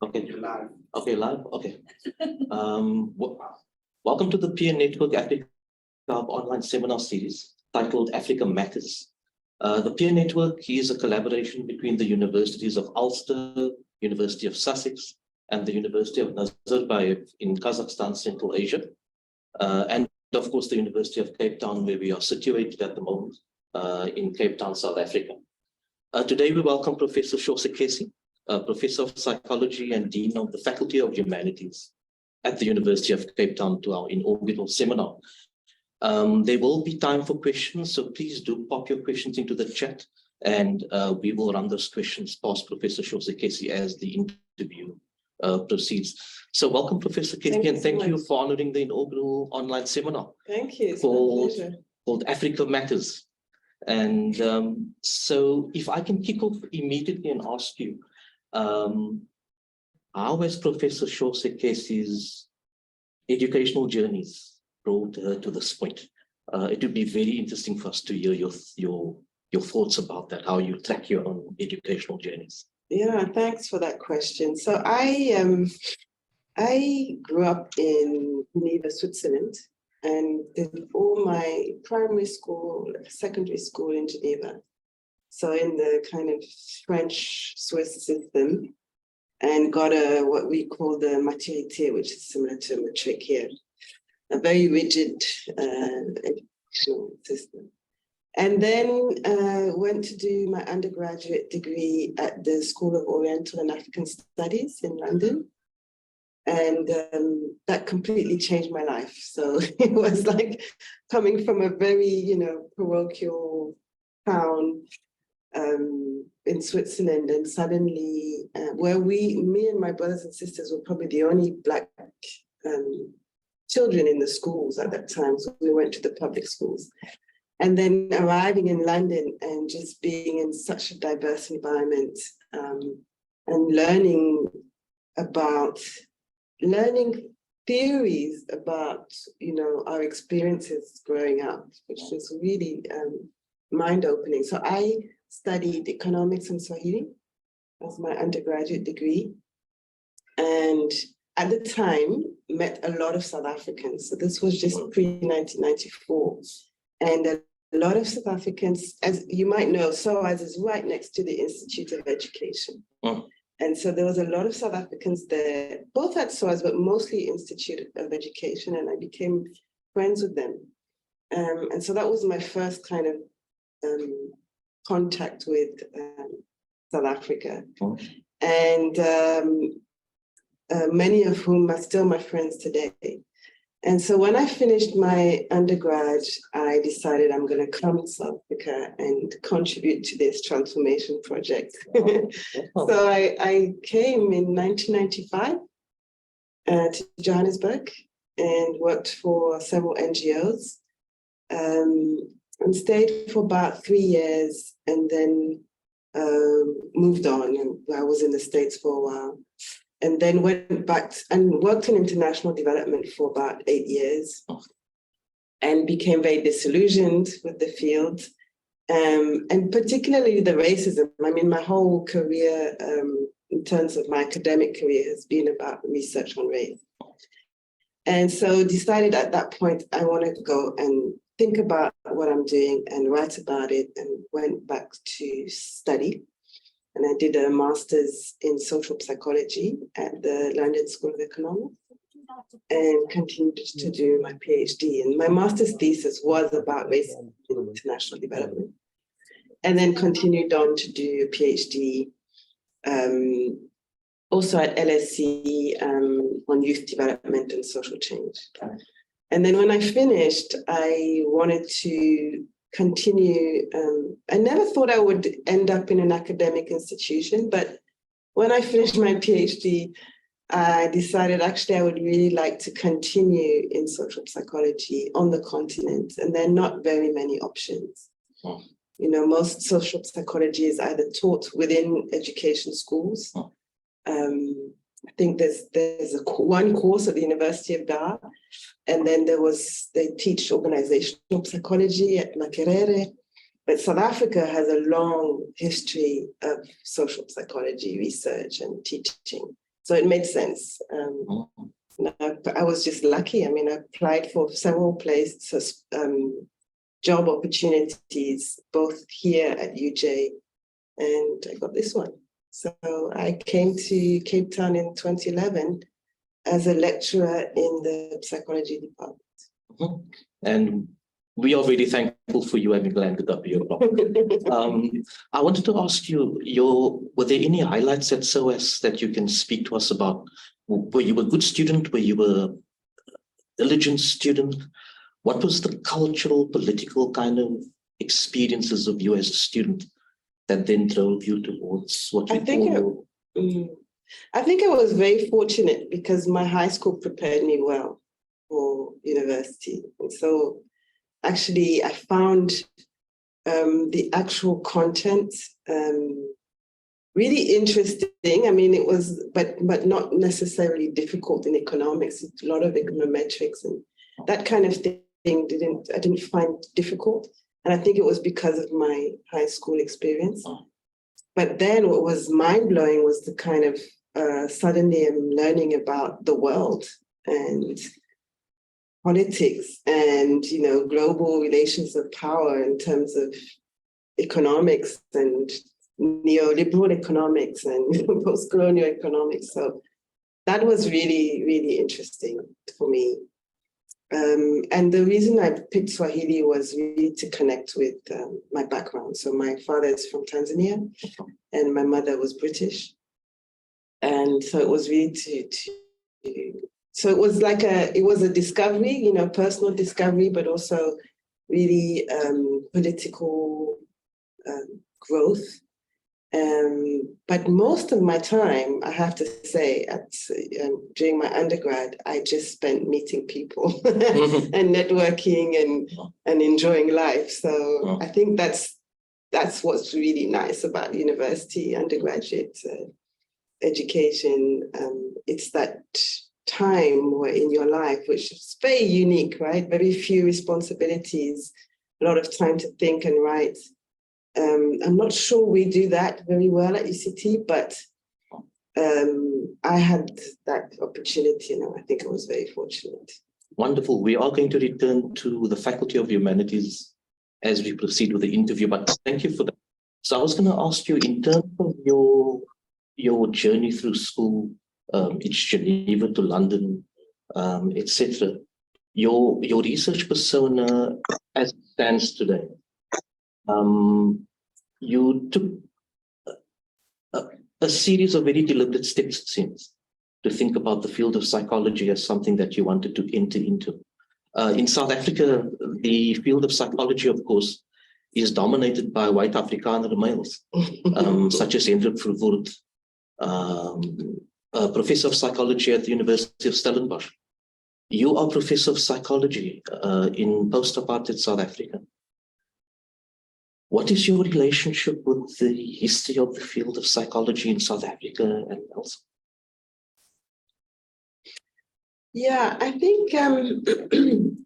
Okay. You're live. Okay, live. Okay. Welcome to the Peer Network Africa online seminar series titled Africa Matters. The Peer Network is a collaboration between the universities of Ulster, University of Sussex, and the University of Nazarbayev in Kazakhstan, Central Asia, and of course the University of Cape Town, where we are situated at the moment in Cape Town, South Africa. Today we welcome Professor Shose Kessi, Professor of Psychology and Dean of the Faculty of Humanities at the University of Cape Town, to our inaugural seminar. There will be time for questions, so please do pop your questions into the chat, and we will run those questions past Professor Shose Kessi as the interview proceeds. So welcome, Professor Kessi, and thank you for honoring the inaugural online seminar. Thank you. It's called Africa Matters. And so if I can kick off immediately and ask you, how has Professor Shose Kessi's educational journeys brought her to this point? It would be very interesting for us to hear your thoughts about that, how you track your own educational journeys. Yeah, thanks for that question. So I grew up in Geneva, Switzerland, and did all my primary school, secondary school in Geneva. So in the kind of French-Swiss system, and got what we call the maturité, which is similar to a matric here, a very rigid educational system. And then went to do my undergraduate degree at the School of Oriental and African Studies in London. And that completely changed my life. So it was like coming from a very, parochial town in Switzerland, and suddenly where me and my brothers and sisters were probably the only Black children in the schools at that time. So we went to the public schools. And then arriving in London and just being in such a diverse environment and learning theories about, our experiences growing up, which was really mind-opening. So I studied economics and Swahili as my undergraduate degree. And at the time, met a lot of South Africans. So this was just pre-1994. And a lot of South Africans, as you might know, SOAS is right next to the Institute of Education. Oh. And so there was a lot of South Africans there, both at SOAS, but mostly Institute of Education, and I became friends with them. And so that was my first kind of contact with South Africa. Oh. And many of whom are still my friends today. And so when I finished my undergrad, I decided I'm going to come to South Africa and contribute to this transformation project. So I came in 1995 to Johannesburg and worked for several NGOs and stayed for about 3 years, and then moved on, and I was in the States for a while. And then went back and worked in international development for about 8 years, and became very disillusioned with the field, and particularly the racism. I mean, my whole career, in terms of my academic career, has been about research on race. And so decided at that point, I wanted to go and think about what I'm doing and write about it, and went back to study. And I did a master's in social psychology at the London School of Economics, and continued to do my PhD. And my master's thesis was about race and international development. And then continued on to do a PhD, also at LSE on youth development and social change. And then when I finished, I wanted to continue. I never thought I would end up in an academic institution, but when I finished my PhD, I decided actually I would really like to continue in social psychology on the continent, and there are not very many options. Oh. Most social psychology is either taught within education schools. Oh. I think there's one course at the University of Dar, and then they teach organizational psychology at Makerere. But South Africa has a long history of social psychology research and teaching. So it made sense. I was just lucky. I mean, I applied for several places, job opportunities, both here at UJ, and I got this one. So I came to Cape Town in 2011 as a lecturer in the psychology department. And we are really thankful for you having landed up here. I wanted to ask you, were there any highlights at SOAS that you can speak to us about? Were you a good student? Were you a diligent student? What was the cultural, political kind of experiences of you as a student that then drove you towards what you call? I think I was very fortunate because my high school prepared me well for university. And so actually I found the actual content really interesting. I mean, it was, but not necessarily difficult in economics. It's a lot of econometrics and that kind of thing I didn't find difficult. And I think it was because of my high school experience. But then what was mind-blowing was the kind of suddenly I'm learning about the world and politics and, global relations of power in terms of economics and neoliberal economics and post-colonial economics. So that was really, really interesting for me. And the reason I picked Swahili was really to connect with my background. So my father is from Tanzania and my mother was British. And so it was really so it was like it was a discovery, personal discovery, but also really political growth. But most of my time, I have to say, during my undergrad, I just spent meeting people and networking and enjoying life. So I think that's what's really nice about university, undergraduate education. It's that time where in your life, which is very unique, right? Very few responsibilities, a lot of time to think and write. I'm not sure we do that very well at UCT, but I had that opportunity and I think I was very fortunate. Wonderful. We are going to return to the Faculty of Humanities as we proceed with the interview, but thank you for that. So I was going to ask you, in terms of your journey through school, it's Geneva to London, etc. Your research persona as it stands today, you took a series of very deliberate steps, it seems, to think about the field of psychology as something that you wanted to enter into. In South Africa, the field of psychology, of course, is dominated by white Afrikaner males, such as Hendrik Verwoerd, a professor of psychology at the University of Stellenbosch. You are professor of psychology in post-apartheid South Africa. What is your relationship with the history of the field of psychology in South Africa and elsewhere? Yeah, I think,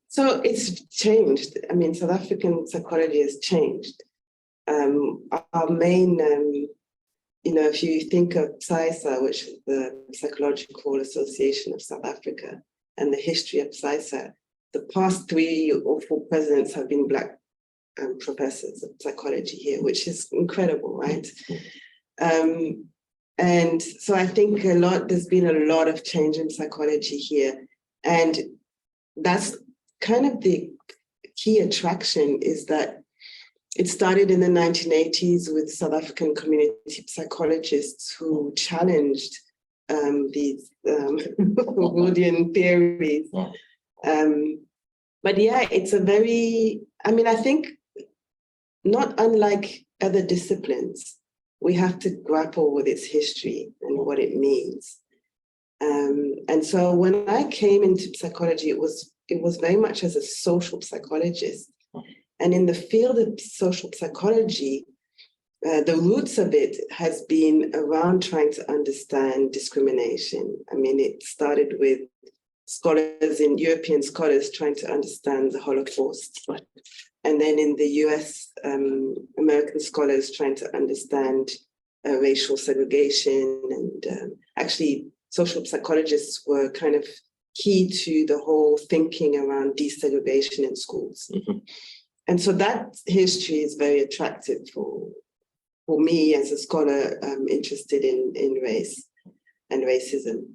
so it's changed. I mean, South African psychology has changed. Our main, if you think of PSISA, which is the Psychological Association of South Africa, and the history of PSISA, the past 3 or 4 presidents have been Black professors of psychology here, which is incredible, right? And so I think there's been a lot of change in psychology here. And that's kind of the key attraction, is that it started in the 1980s with South African community psychologists who challenged these Woodian theories. But yeah, it's a very, I think not unlike other disciplines, we have to grapple with its history and what it means. And so when I came into psychology, it was very much as a social psychologist. And in the field of social psychology, the roots of it has been around trying to understand discrimination. I mean, it started with European scholars trying to understand the Holocaust. And then in the US, American scholars trying to understand racial segregation and actually social psychologists were kind of key to the whole thinking around desegregation in schools. Mm-hmm. And so that history is very attractive for me as a scholar interested in race and racism.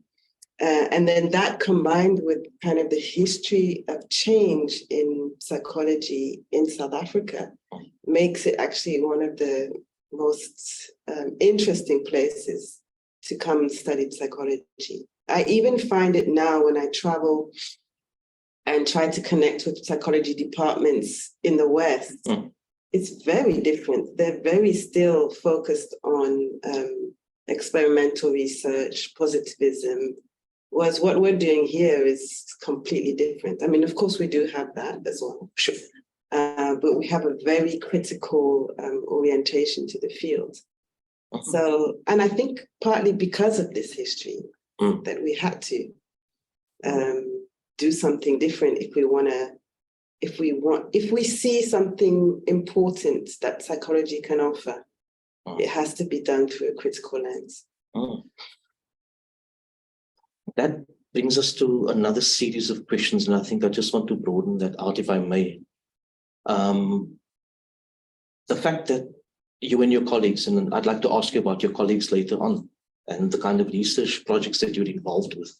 And then that combined with kind of the history of change in psychology in South Africa makes it actually one of the most interesting places to come and study psychology. I even find it now when I travel and try to connect with psychology departments in the West, it's very different. They're very still focused on experimental research, positivism, whereas what we're doing here is completely different. I mean, of course, we do have that as well. Sure. But we have a very critical orientation to the field. So, and I think partly because of this history that we had to do something different if we see something important that psychology can offer, it has to be done through a critical lens. That brings us to another series of questions, and I think I just want to broaden that out, if I may. The fact that you and your colleagues, and I'd like to ask you about your colleagues later on, and the kind of research projects that you're involved with.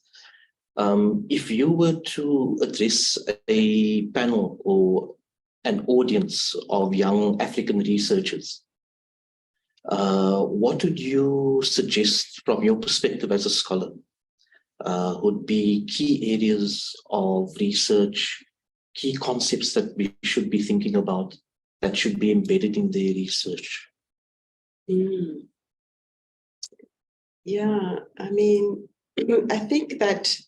If you were to address a panel or an audience of young African researchers, what would you suggest from your perspective as a scholar would be key areas of research, key concepts that we should be thinking about that should be embedded in their research? Yeah, I mean, I think that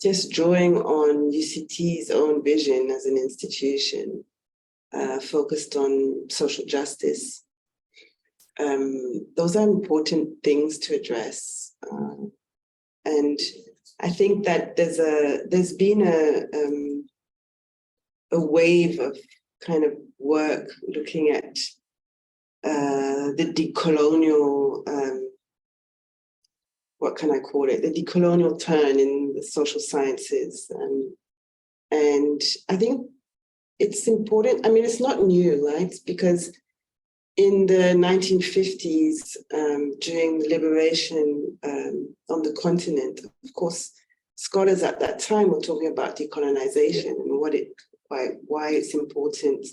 just drawing on UCT's own vision as an institution focused on social justice, those are important things to address. And I think that there's been a wave of kind of work looking at the decolonial, what can I call it? The decolonial turn in the social sciences. And I think it's important. I mean, it's not new, right? Because in the 1950s, during the liberation on the continent, of course, scholars at that time were talking about decolonization and why it's important,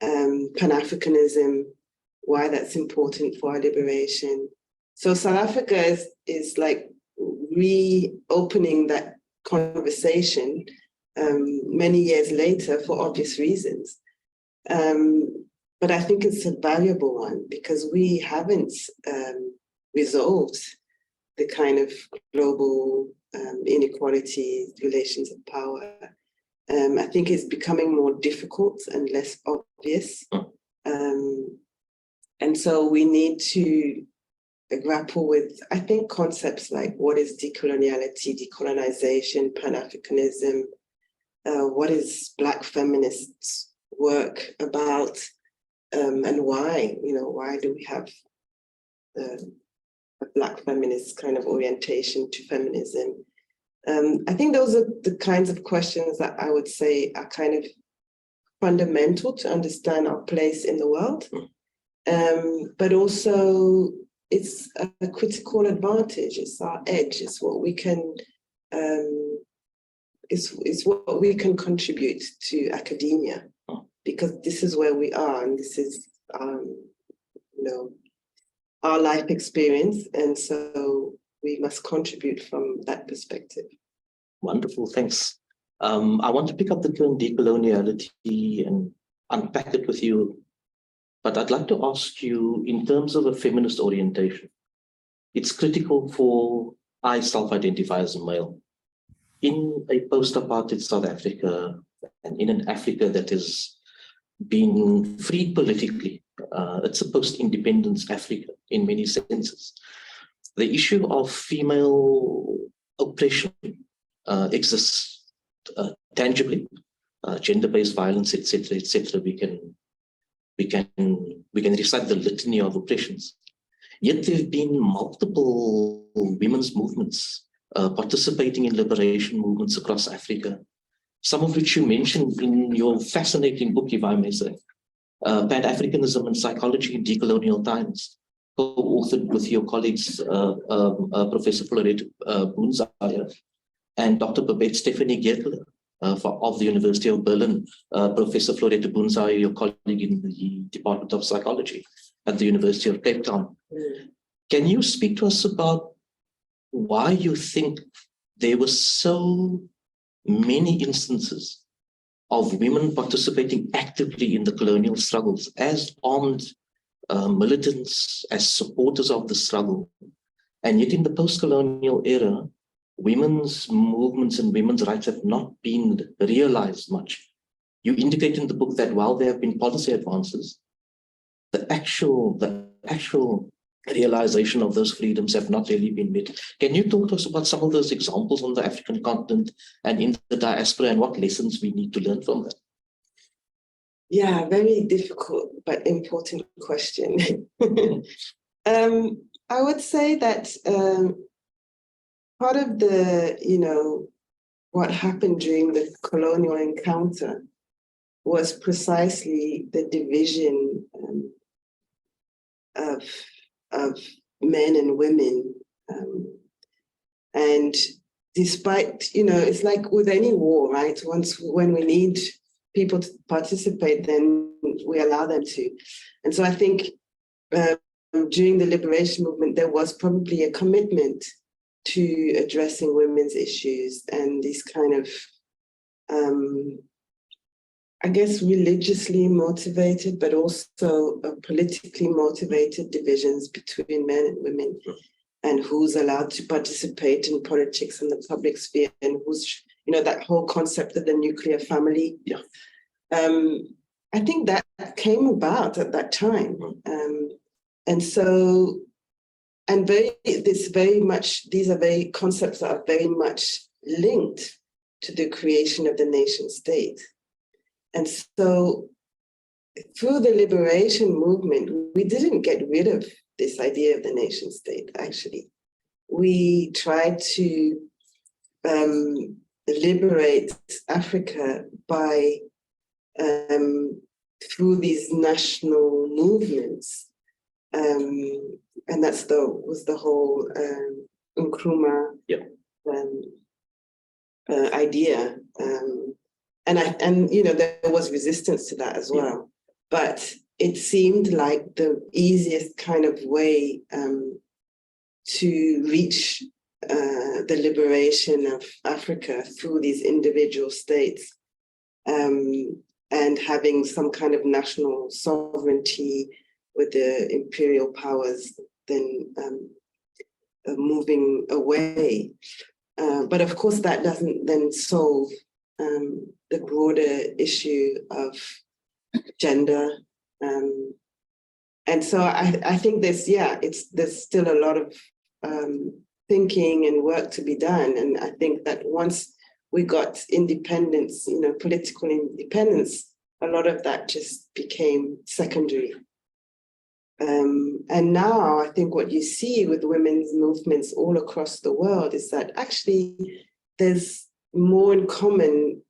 Pan-Africanism, why that's important for our liberation. So South Africa is like reopening that conversation many years later for obvious reasons. But I think it's a valuable one because we haven't resolved the kind of global inequalities, relations of power. I think it's becoming more difficult and less obvious. And so we need to grapple with, I think, concepts like what is decoloniality, decolonization, Pan-Africanism, what is Black feminists' work about, and why, why do we have a Black feminist kind of orientation to feminism? I think those are the kinds of questions that I would say are kind of fundamental to understand our place in the world. But also it's a critical advantage. It's our edge. It's what we can. It's what we can contribute to academia, because this is where we are, and this is our life experience, and so we must contribute from that perspective. Wonderful, thanks. I want to pick up the term decoloniality and unpack it with you. But I'd like to ask you, in terms of a feminist orientation, it's critical for I self-identify as a male. In a post-apartheid South Africa, and in an Africa that has been freed politically, it's a post-independence Africa in many senses. The issue of female oppression exists tangibly, gender-based violence, etc., etc. We can recite the litany of oppressions. Yet there have been multiple women's movements participating in liberation movements across Africa, some of which you mentioned in your fascinating book, if I may say, Pan-Africanism and Psychology in Decolonial Times, co-authored with your colleagues, Professor Florette Boonzaier and Dr. Babette Stephanie Geertler of the University of Berlin, Professor Florette Boonzaier, your colleague in the Department of Psychology at the University of Cape Town. Can you speak to us about why you think there were so many instances of women participating actively in the colonial struggles as armed militants, as supporters of the struggle? And yet in the post-colonial era, women's movements and women's rights have not been realized much. You indicate in the book that while there have been policy advances, the actual realization of those freedoms have not really been met. Can you talk to us about some of those examples on the African continent and in the diaspora, and what lessons we need to learn from that? Yeah, very difficult but important question. I would say that part of the, what happened during the colonial encounter was precisely the division of men and women. And despite, it's like with any war, right? When we need people to participate, then we allow them to. And so I think during the liberation movement, there was probably a commitment to addressing women's issues and these kind of, I guess, religiously motivated, but also politically motivated divisions between men and women, and who's allowed to participate in politics in the public sphere, and who's, that whole concept of the nuclear family. Yeah. I think that came about at that time. And so, and these are very concepts that are very much linked to the creation of the nation state. And so through the liberation movement, we didn't get rid of this idea of the nation state, actually. We tried to liberate Africa by, through these national movements. And was the whole Nkrumah idea. And there was resistance to that as well. But it seemed like the easiest kind of way to reach the liberation of Africa through these individual states, and having some kind of national sovereignty with the imperial powers then moving away. But of course, that doesn't then solve the broader issue of gender. And so I think there's still a lot of thinking and work to be done. And I think that once we got independence, political independence, a lot of that just became secondary. And now I think what you see with women's movements all across the world is that actually there's more in common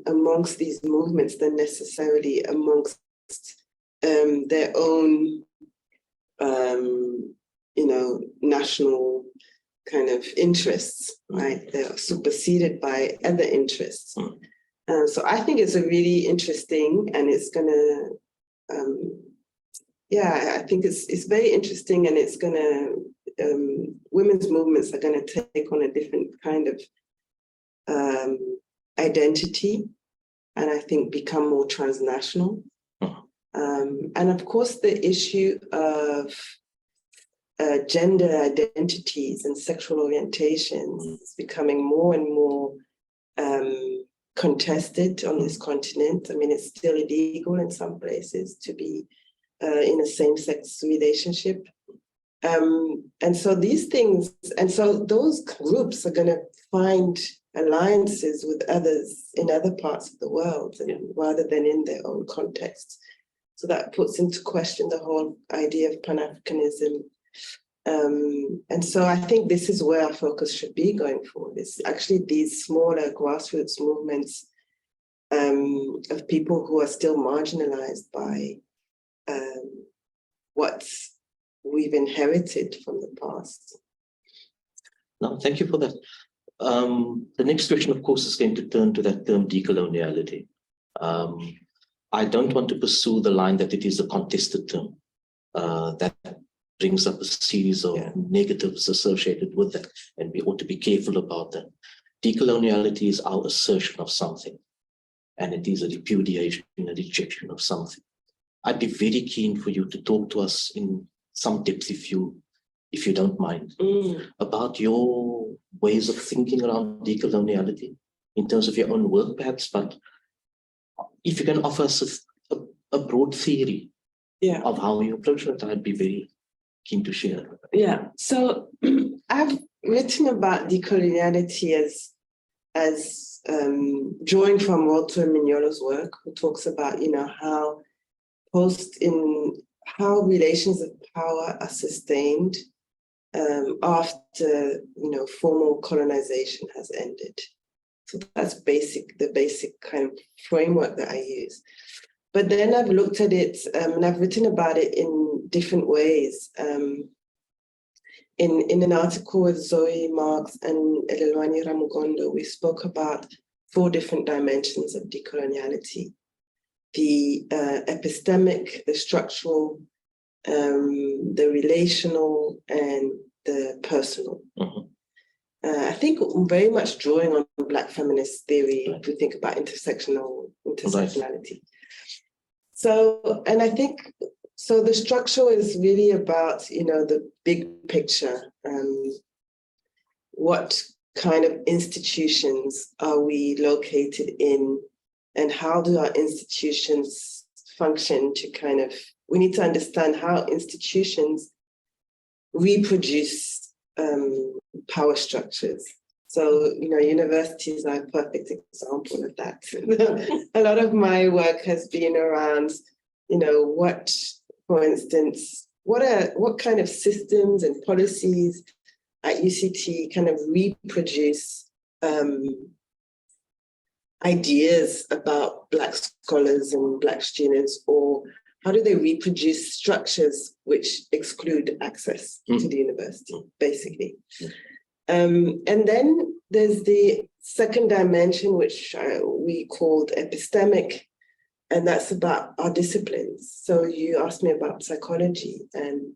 amongst these movements than necessarily amongst their own, national kind of interests, right? They're superseded by other interests. So I think it's a really interesting, and it's gonna, I think it's very interesting, and it's gonna, women's movements are gonna take on a different kind of identity, and I think become more transnational. And of course, the issue of gender identities and sexual orientations is becoming more and more contested on this continent. I mean, it's still illegal in some places to be in a same-sex relationship. And so these things, and so those groups are going to find alliances with others in other parts of the world, rather than in their own context. So that puts into question the whole idea of Pan-Africanism. And so I think this is where our focus should be going forward. It's actually these smaller grassroots movements of people who are still marginalized by what we've inherited from the past. No, thank you for that. The next question, of course, is going to turn to that term decoloniality. I don't want to pursue the line that it is a contested term. That brings up a series of negatives associated with that, and we ought to be careful about that. Decoloniality is our assertion of something, and it is a repudiation, a rejection of something. I'd be very keen for you to talk to us in some depth, if you don't mind, about your ways of thinking around decoloniality in terms of your own work, perhaps, but if you can offer us a broad theory of how you approach it, I'd be very keen to share. Yeah, so I've written about decoloniality as drawing from Walter Mignolo's work, who talks about, how relations of power are sustained after, formal colonization has ended. So that's the basic kind of framework that I use. But then I've looked at it and I've written about it in different ways. In an article with Zoe Marks and Elelwani Ramugondo, we spoke about 4 different dimensions of decoloniality: the epistemic, the structural, the relational, and the personal. I think very much drawing on Black feminist theory, if we think about intersectionality. So, and I think, so the structure is really about, the big picture. What kind of institutions are we located in, and how do our institutions function to we need to understand how institutions reproduce power structures. So, universities are a perfect example of that. A lot of my work has been around, what, for instance, what kind of systems and policies at UCT kind of reproduce ideas about Black scholars and Black students, or how do they reproduce structures which exclude access to the university, basically? And then there's the second dimension, which we called epistemic, and that's about our disciplines. So you asked me about psychology, and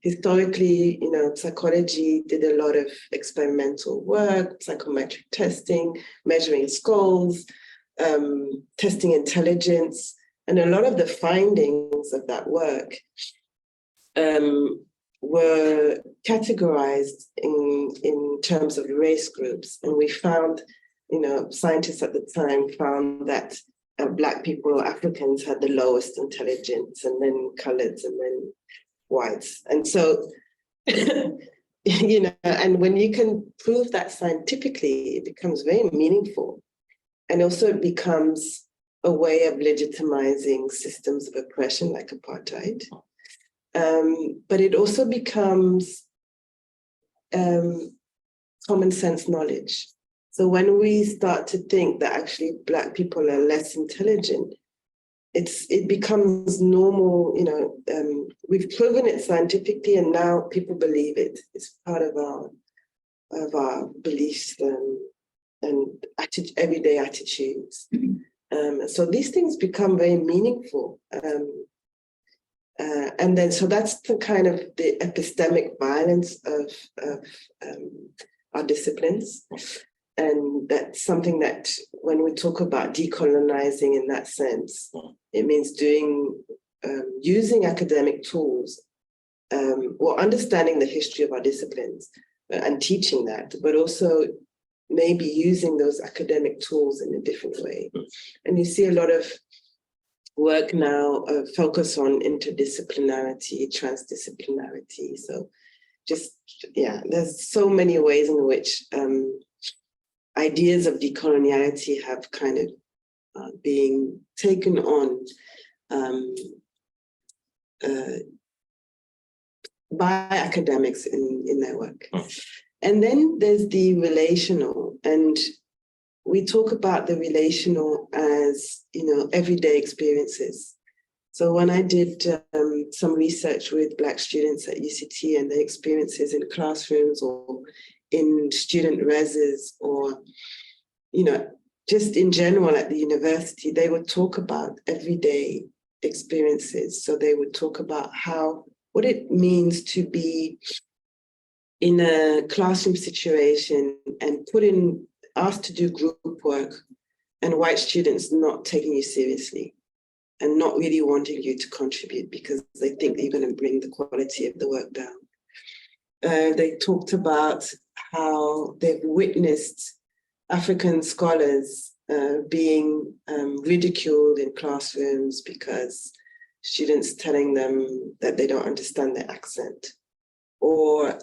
historically, psychology did a lot of experimental work, psychometric testing, measuring skulls, testing intelligence, and a lot of the findings of that work were categorized in terms of race groups. And we found, scientists at the time found that Black people or Africans had the lowest intelligence, and then coloreds, and then whites. And so, and when you can prove that scientifically, it becomes very meaningful. And also it becomes a way of legitimizing systems of oppression like apartheid. But it also becomes common sense knowledge. So when we start to think that actually Black people are less intelligent, it becomes normal. We've proven it scientifically, and now people believe it. It's part of our beliefs and everyday attitudes. So these things become very meaningful. And then, so that's the kind of the epistemic violence of our disciplines. And that's something that when we talk about decolonizing in that sense, it means using academic tools or understanding the history of our disciplines and teaching that, but also maybe using those academic tools in a different way. And you see a lot of work now focus on interdisciplinarity, transdisciplinarity. So there's so many ways in which ideas of decoloniality have kind of being taken on by academics in their work. And then there's the relational, and we talk about the relational as, everyday experiences. So when I did some research with Black students at UCT and their experiences in classrooms or in student reses or, just in general at the university, they would talk about everyday experiences. So they would talk about what it means to be in a classroom situation and asked to do group work and white students not taking you seriously and not really wanting you to contribute because they think that you're going to bring the quality of the work down. They talked about how they've witnessed African scholars being ridiculed in classrooms because students telling them that they don't understand their accent, or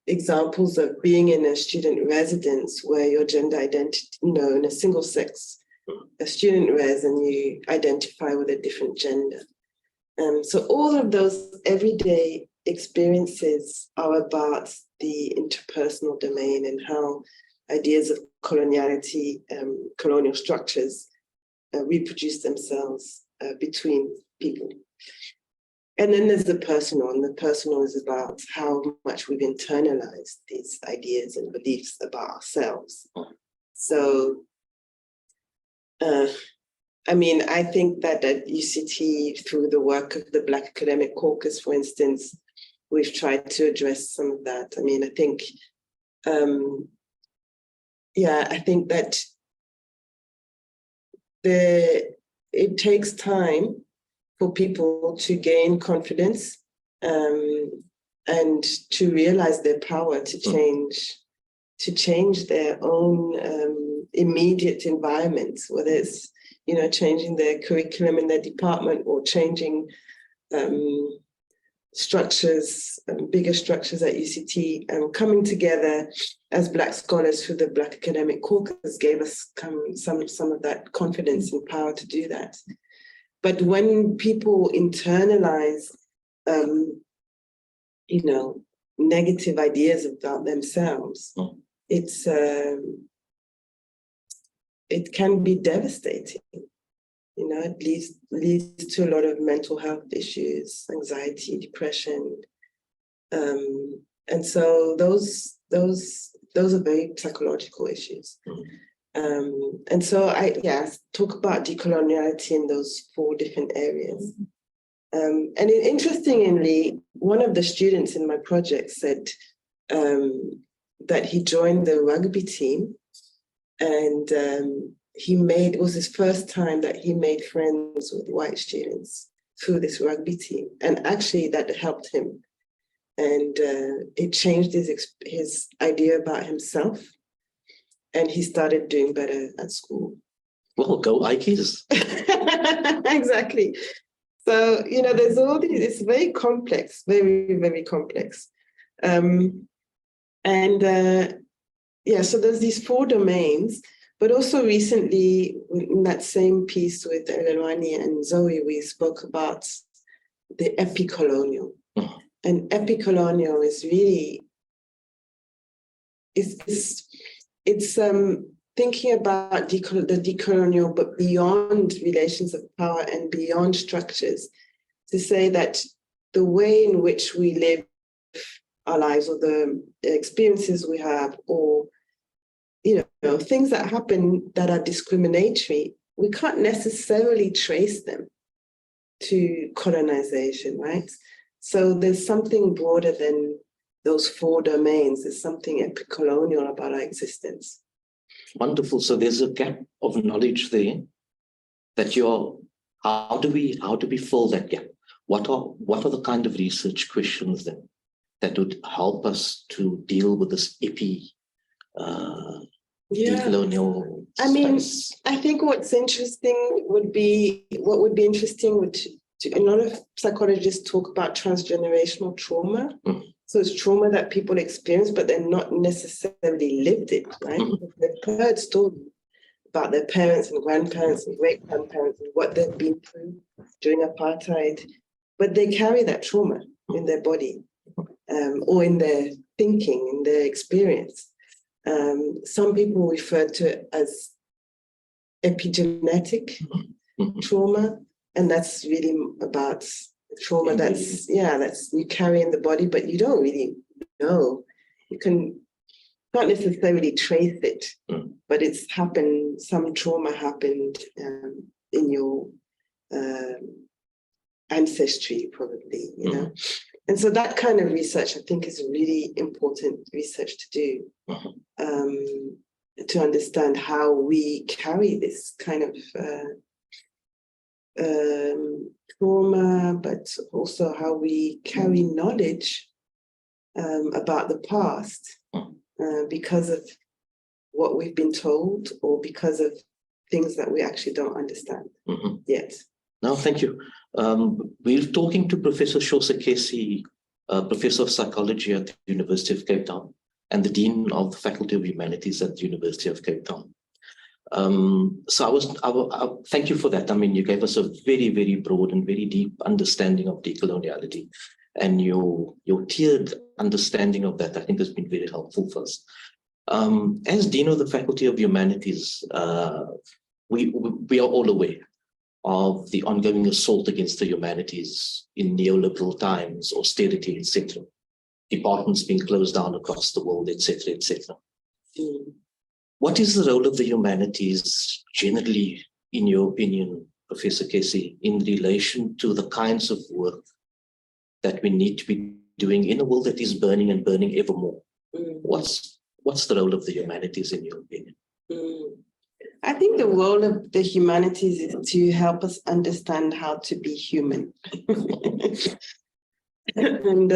examples of being in a student residence where your gender identity, in a single sex, a student res, and you identify with a different gender. So all of those everyday experiences are about the interpersonal domain and how ideas of coloniality, colonial structures reproduce themselves between people. And then there's the personal, and the personal is about how much we've internalized these ideas and beliefs about ourselves. So, I think that at UCT, through the work of the Black Academic Caucus, for instance, we've tried to address some of that. I think that it takes time for people to gain confidence and to realize their power to change their own immediate environments, whether it's changing their curriculum in their department or changing structures, bigger structures at UCT, coming together as Black scholars through the Black Academic Caucus gave us some of that confidence and power to do that. But when people internalize, negative ideas about themselves, it can be devastating. It leads to a lot of mental health issues, anxiety, depression, and so those are very psychological issues. And so I talk about decoloniality in those 4 different areas. And interestingly, one of the students in my project said that he joined the rugby team, and it was his first time that he made friends with white students through this rugby team. And actually that helped him. And it changed his idea about himself. And he started doing better at school. Well, go Ikeys. Exactly. So, there's all these, it's very complex, very, very complex. So there's these 4 domains, but also recently in that same piece with Elelwani and Zoe, we spoke about the epicolonial. And epicolonial is really, it's thinking about the decolonial, but beyond relations of power and beyond structures, to say that the way in which we live our lives, or the experiences we have, or things that happen that are discriminatory, we can't necessarily trace them to colonization, right? So there's something broader than those 4 domains. There's something epicolonial about our existence. Wonderful. So there's a gap of knowledge there that how do we fill that gap? What are the kind of research questions that would help us to deal with this decolonial space? I think what would be interesting a lot of psychologists talk about transgenerational trauma. So it's trauma that people experience, but they're not necessarily lived it, right? They've heard stories about their parents and grandparents and great-grandparents and what they've been through during apartheid, but they carry that trauma. in their body, or in their thinking, in their experience. Some people refer to it as epigenetic trauma, and that's really about trauma that's you carry in the body, but you don't really know. You can't necessarily trace it, but it's happened. Some trauma happened in your ancestry, probably, you know. And so that kind of research, I think, is really important research to do, to understand how we carry this kind of trauma, but also how we carry knowledge about the past because of what we've been told, or because of things that we actually don't understand yet. No, thank you. We're talking to Professor Shose Kessi, Professor of Psychology at the University of Cape Town and the Dean of the Faculty of Humanities at the University of Cape Town. So thank you for that. I mean, you gave us a very, very broad and very deep understanding of decoloniality, and your tiered understanding of that, I think, has been very helpful for us. As Dean of the Faculty of Humanities, we are all aware of the ongoing assault against the humanities in neoliberal times, austerity, etc. Departments being closed down across the world, etc., etc. What is the role of the humanities generally, in your opinion, Professor Kessi, in relation to the kinds of work that we need to be doing in a world that is burning and burning ever more? What's the role of the humanities, in your opinion? I think the role of the humanities is to help us understand how to be human. And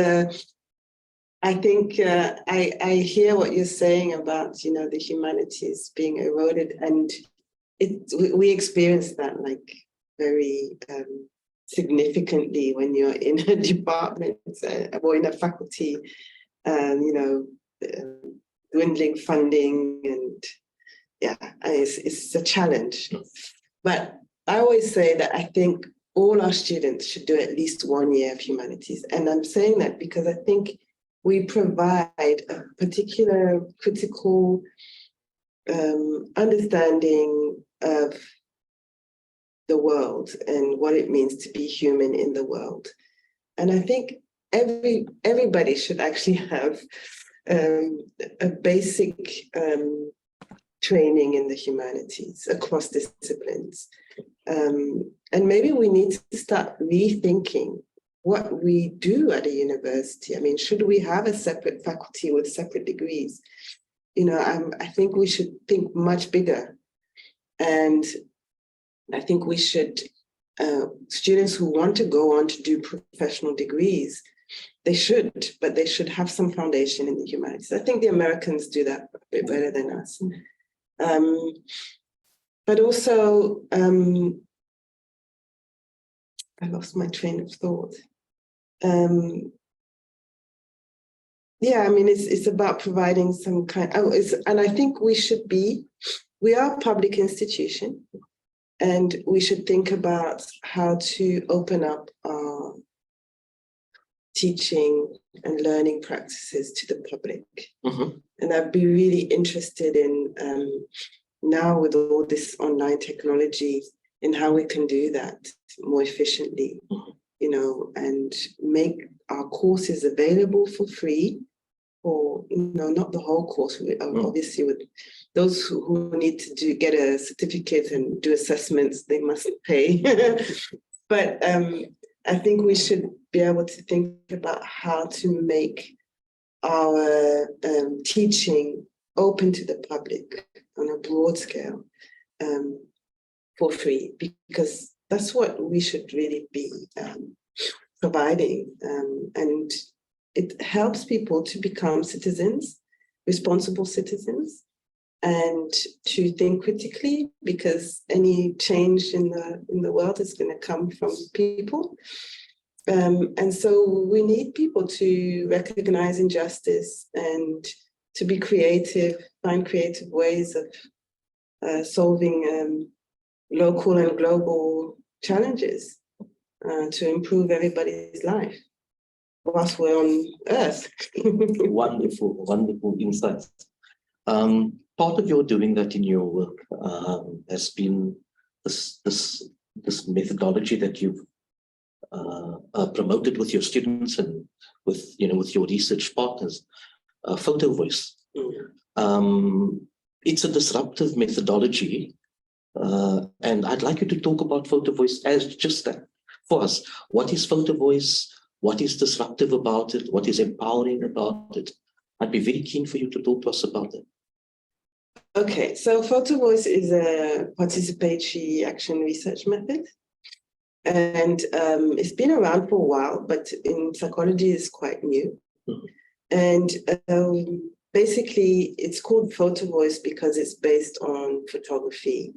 I think I hear what you're saying about, you know, the humanities being eroded, and we experience that like very significantly when you're in a department or in a faculty, you know, dwindling funding, and it's a challenge. But I always say that I think all our students should do at least 1 year of humanities. And I'm saying that because I think we provide a particular critical understanding of the world and what it means to be human in the world. And I think everybody should actually have a basic training in the humanities across disciplines. And maybe we need to start rethinking what we do at a university. I mean, should we have a separate faculty with separate degrees? You know, I think we should think much bigger. And I think we should, students who want to go on to do professional degrees, they should, but they should have some foundation in the humanities. I think the Americans do that a bit better than us. But also, I lost my train of thought. Yeah, I mean, it's about providing some kind, and I think we are a public institution, and we should think about how to open up our teaching and learning practices to the public. And I'd be really interested in, now with all this online technology, in how we can do that more efficiently, you know, and make our courses available for free, or, you know, not the whole course, obviously with those who need to get a certificate and do assessments, they must pay. But I think we should be able to think about how to make our teaching open to the public on a broad scale for free, because that's what we should really be providing. And it helps people to become citizens, responsible citizens, and to think critically, because any change in the world is going to come from people. And so we need people to recognize injustice and to be creative, find creative ways of solving local and global challenges to improve everybody's life. whilst we're on Earth. Wonderful insights. Part of your doing that in your work has been this methodology that you've promoted with your students and with your research partners, photo voice. It's a disruptive methodology, and I'd like you to talk about photo voice as just that for us. What is photo voice? What is disruptive about it? What is empowering about it? I'd be very keen for you to talk to us about it. Okay, so photo voice is a participatory action research method. And it's been around for a while, but in psychology it's quite new. And basically it's called photo voice because it's based on photography.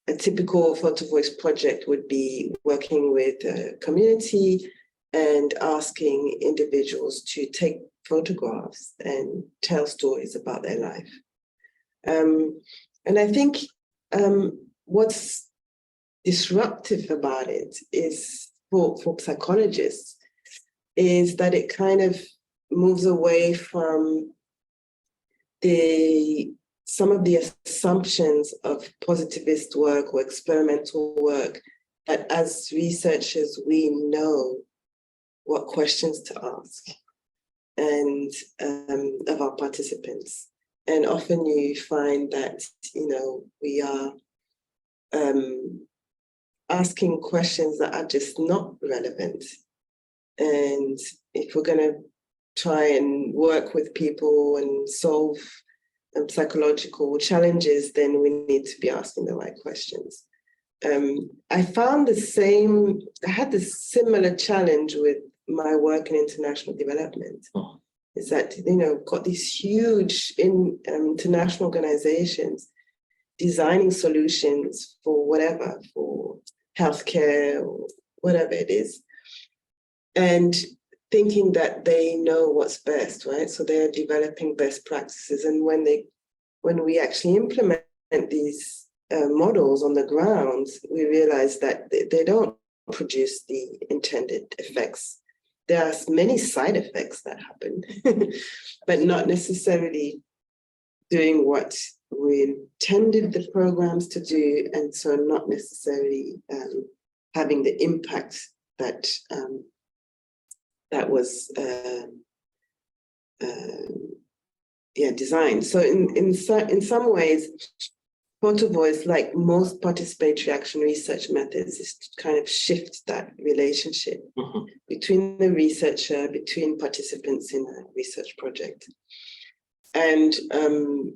A typical photo voice project would be working with a community and asking individuals to take photographs and tell stories about their life. And I think what's disruptive about it is for psychologists is that it kind of moves away from some of the assumptions of positivist work or experimental work that as researchers we know what questions to ask and of our participants. And often you find that, we are asking questions that are just not relevant. And if we're going to try and work with people and solve psychological challenges, then we need to be asking the right questions. I found I had this similar challenge with my work in international development. Is that, got these huge international organizations designing solutions for whatever, for healthcare or whatever it is, and thinking that they know what's best, right? So they're developing best practices. And when we actually implement these models on the ground, we realize that they don't produce the intended effects. There are many side effects that happen, but not necessarily doing what we intended the programs to do, and so not necessarily having the impact that was designed. So in some ways, photo voice, like most participatory action research methods, is to kind of shift that relationship between the researcher, between participants in a research project, and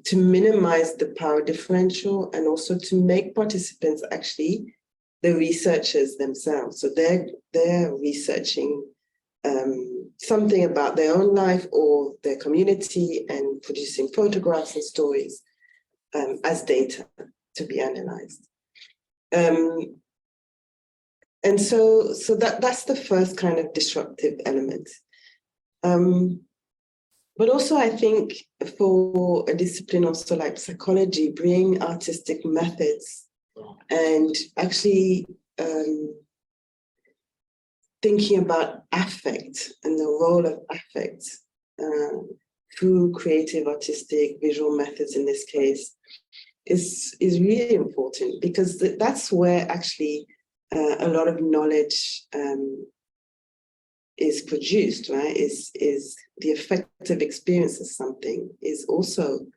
to minimize the power differential, and also to make participants actually the researchers themselves. So they're researching something about their own life or their community and producing photographs and stories as data to be analyzed. And so that's the first kind of disruptive element. But also I think for a discipline also like psychology, bring artistic methods and actually thinking about affect and the role of affect through creative, artistic, visual methods in this case is really important, because that's where actually a lot of knowledge is produced, right? Is the affective experience of something is also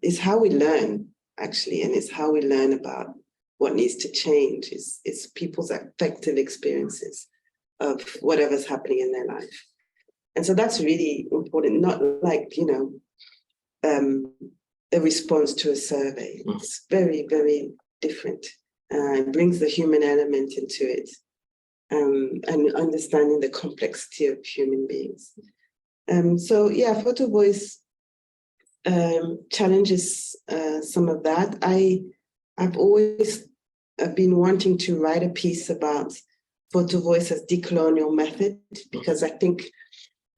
is how we learn actually, and it's how we learn about what needs to change. Is people's affective experiences of whatever's happening in their life. And so that's really important, not like, a response to a survey. It's very, very different. It brings the human element into it, and understanding the complexity of human beings. So yeah, photo voice challenges some of that. I've always been wanting to write a piece about photo voice as decolonial method, because I think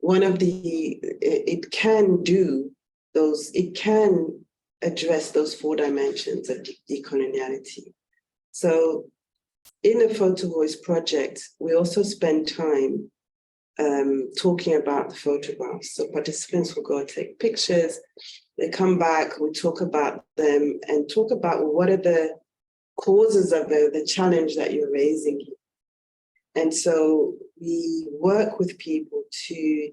it can address those 4 dimensions of decoloniality. So in a Photo Voice project, we also spend time talking about the photographs. So participants will go take pictures, they come back, we talk about them and talk about what are the causes of the challenge that you're raising. And so we work with people to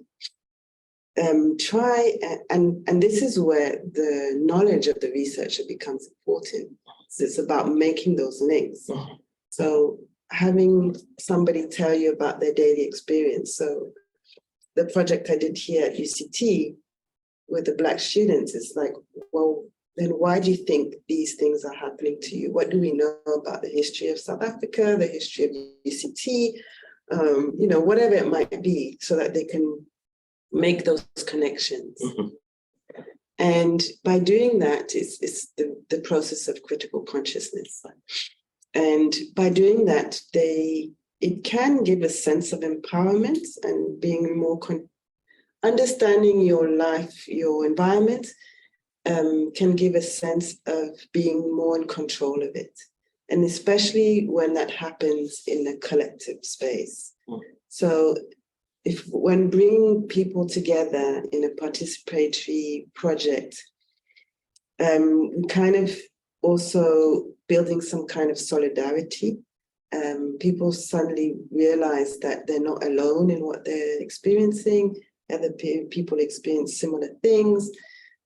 try, and this is where the knowledge of the researcher becomes important. So it's about making those links. So having somebody tell you about their daily experience. So the project I did here at UCT with the Black students is like, well, then why do you think these things are happening to you? What do we know about the history of South Africa, the history of UCT, whatever it might be, so that they can make those connections. And by doing that, it's the process of critical consciousness. And by doing that, it can give a sense of empowerment and being more understanding your life, your environment, can give a sense of being more in control of it. And especially when that happens in a collective space. So when bringing people together in a participatory project, we kind of also building some kind of solidarity. People suddenly realize that they're not alone in what they're experiencing. Other people experience similar things.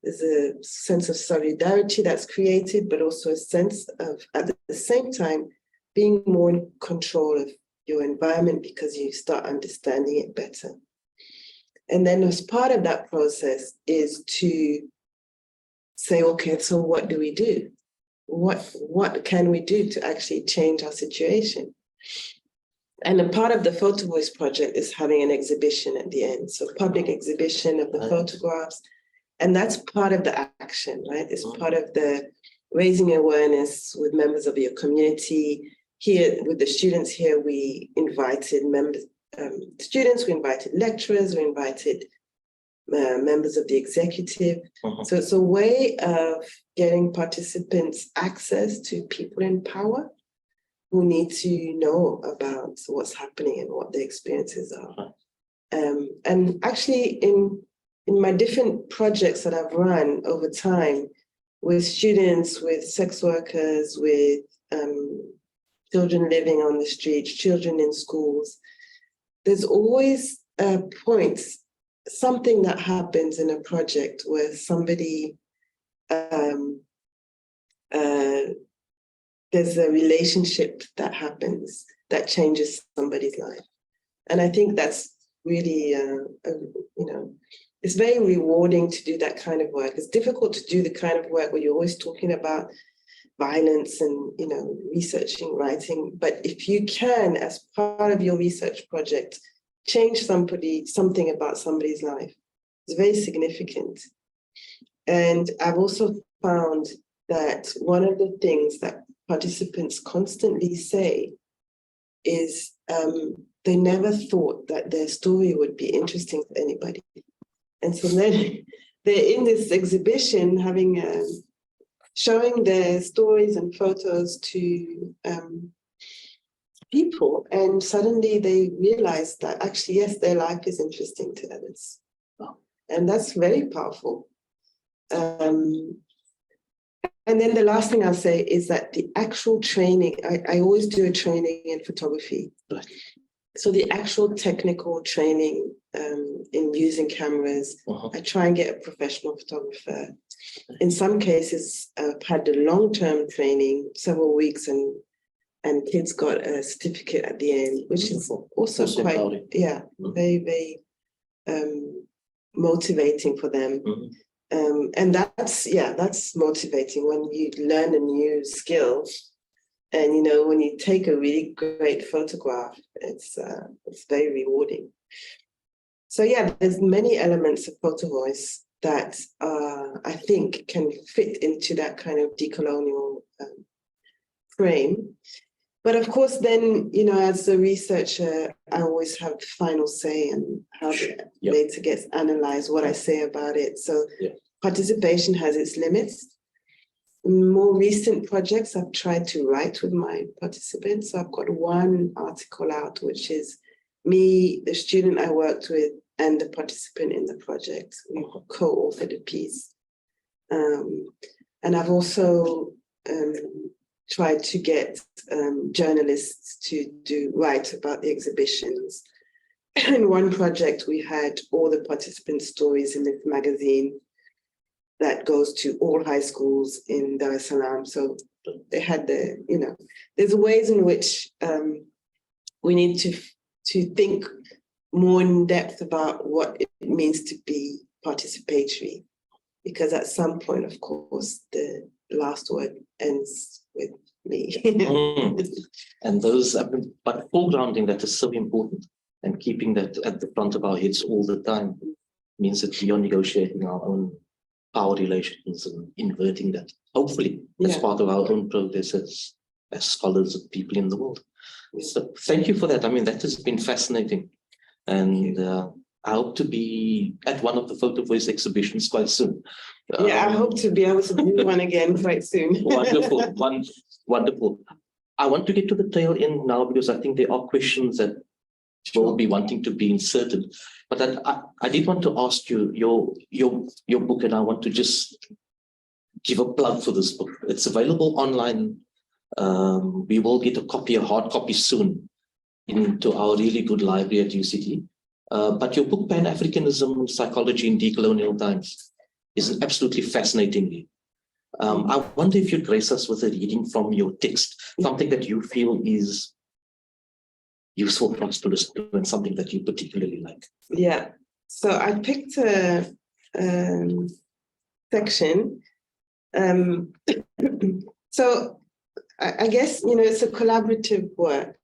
There's a sense of solidarity that's created, but also a sense of, at the same time, being more in control of your environment because you start understanding it better. And then as part of that process is to say, okay, so what do we do? What can we do to actually change our situation? And a part of the Photo Voice project is having an exhibition at the end. So public exhibition of the photographs. And that's part of the action, right? It's part of the raising awareness with members of your community. Here with the students here, we invited students, we invited lecturers, we invited members of the executive. So it's a way of getting participants access to people in power who need to know about what's happening and what their experiences are. And actually in my different projects that I've run over time with students, with sex workers, with children living on the streets, children in schools, there's always a point, something that happens in a project where somebody, there's a relationship that happens that changes somebody's life. And I think that's really, it's very rewarding to do that kind of work. It's difficult to do the kind of work where you're always talking about violence and, researching, writing. But if you can, as part of your research project, change something about somebody's life, it's very significant. And I've also found that one of the things that participants constantly say is they never thought that their story would be interesting to anybody. And so then they're in this exhibition having showing their stories and photos to people, and suddenly they realize that actually, yes, their life is interesting to others. And that's very powerful. And then the last thing I'll say is that the actual training, I always do a training in photography. So the actual technical training in using cameras, I try and get a professional photographer. In some cases, I've had the long-term training, several weeks, and kids got a certificate at the end, which is also quite, very, very motivating for them. And that's motivating when you learn a new skill. And, when you take a really great photograph, it's very rewarding. So, there's many elements of Photo Voice that I think can fit into that kind of decolonial frame. But of course, then, as a researcher, I always have the final say in how the data gets analyzed, what I say about it. So participation has its limits. more recent projects, I've tried to write with my participants. So I've got one article out, which is me, the student I worked with, and the participant in the project. We co-authored a piece. And I've also tried to get journalists to write about the exhibitions. In one project, we had all the participant stories in this magazine that goes to all high schools in Dar es Salaam. So they had there's ways in which we need to think more in depth about what it means to be participatory, because at some point, of course, the last word ends with me. And those, but foregrounding that is so important, and keeping that at the front of our heads all the time means that we are negotiating our own power relations and inverting that, hopefully, as part of our own progress as scholars and people in the world. So thank you for that. I mean, that has been fascinating. And I hope to be at one of the Photo Voice exhibitions quite soon. Yeah, I hope to be able to do one again quite soon. Wonderful, wonderful. I want to get to the tail end now, because I think there are questions that will be wanting to be inserted. But I did want to ask you your book, and I want to just give a plug for this book. It's available online. We will get a hard copy soon into our really good library at UCT. But your book, Pan-Africanism, Psychology in Decolonial Times, is absolutely fascinating. I wonder if you'd grace us with a reading from your text, something that you feel is useful for us to listen to, and something that you particularly like. Yeah, so I picked a section. So I guess, it's a collaborative work.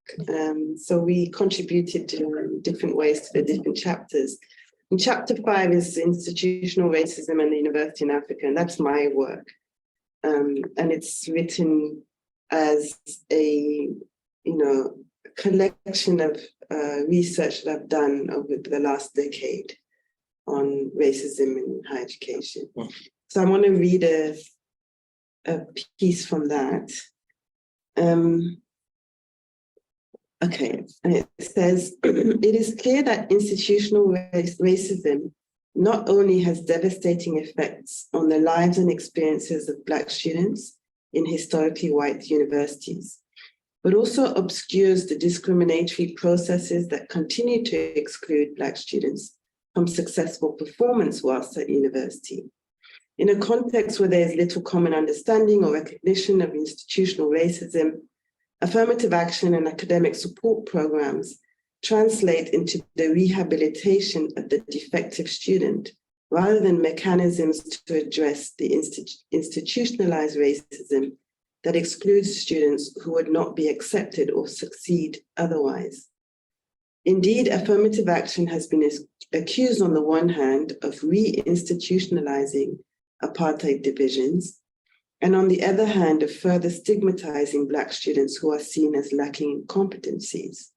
So we contributed in different ways to the different chapters. And chapter 5 is institutional racism and the university in Africa, and that's my work. And it's written as a, collection of research that I've done over the last decade on racism in higher education. So I want to read a piece from that. Okay, and it says, it is clear that institutional racism not only has devastating effects on the lives and experiences of Black students in historically white universities, but also obscures the discriminatory processes that continue to exclude Black students from successful performance whilst at university. In a context where there is little common understanding or recognition of institutional racism, affirmative action and academic support programs translate into the rehabilitation of the defective student, rather than mechanisms to address the institutionalized racism that excludes students who would not be accepted or succeed otherwise. Indeed, affirmative action has been accused on the one hand of re-institutionalizing apartheid divisions, and on the other hand of further stigmatizing Black students who are seen as lacking in competencies.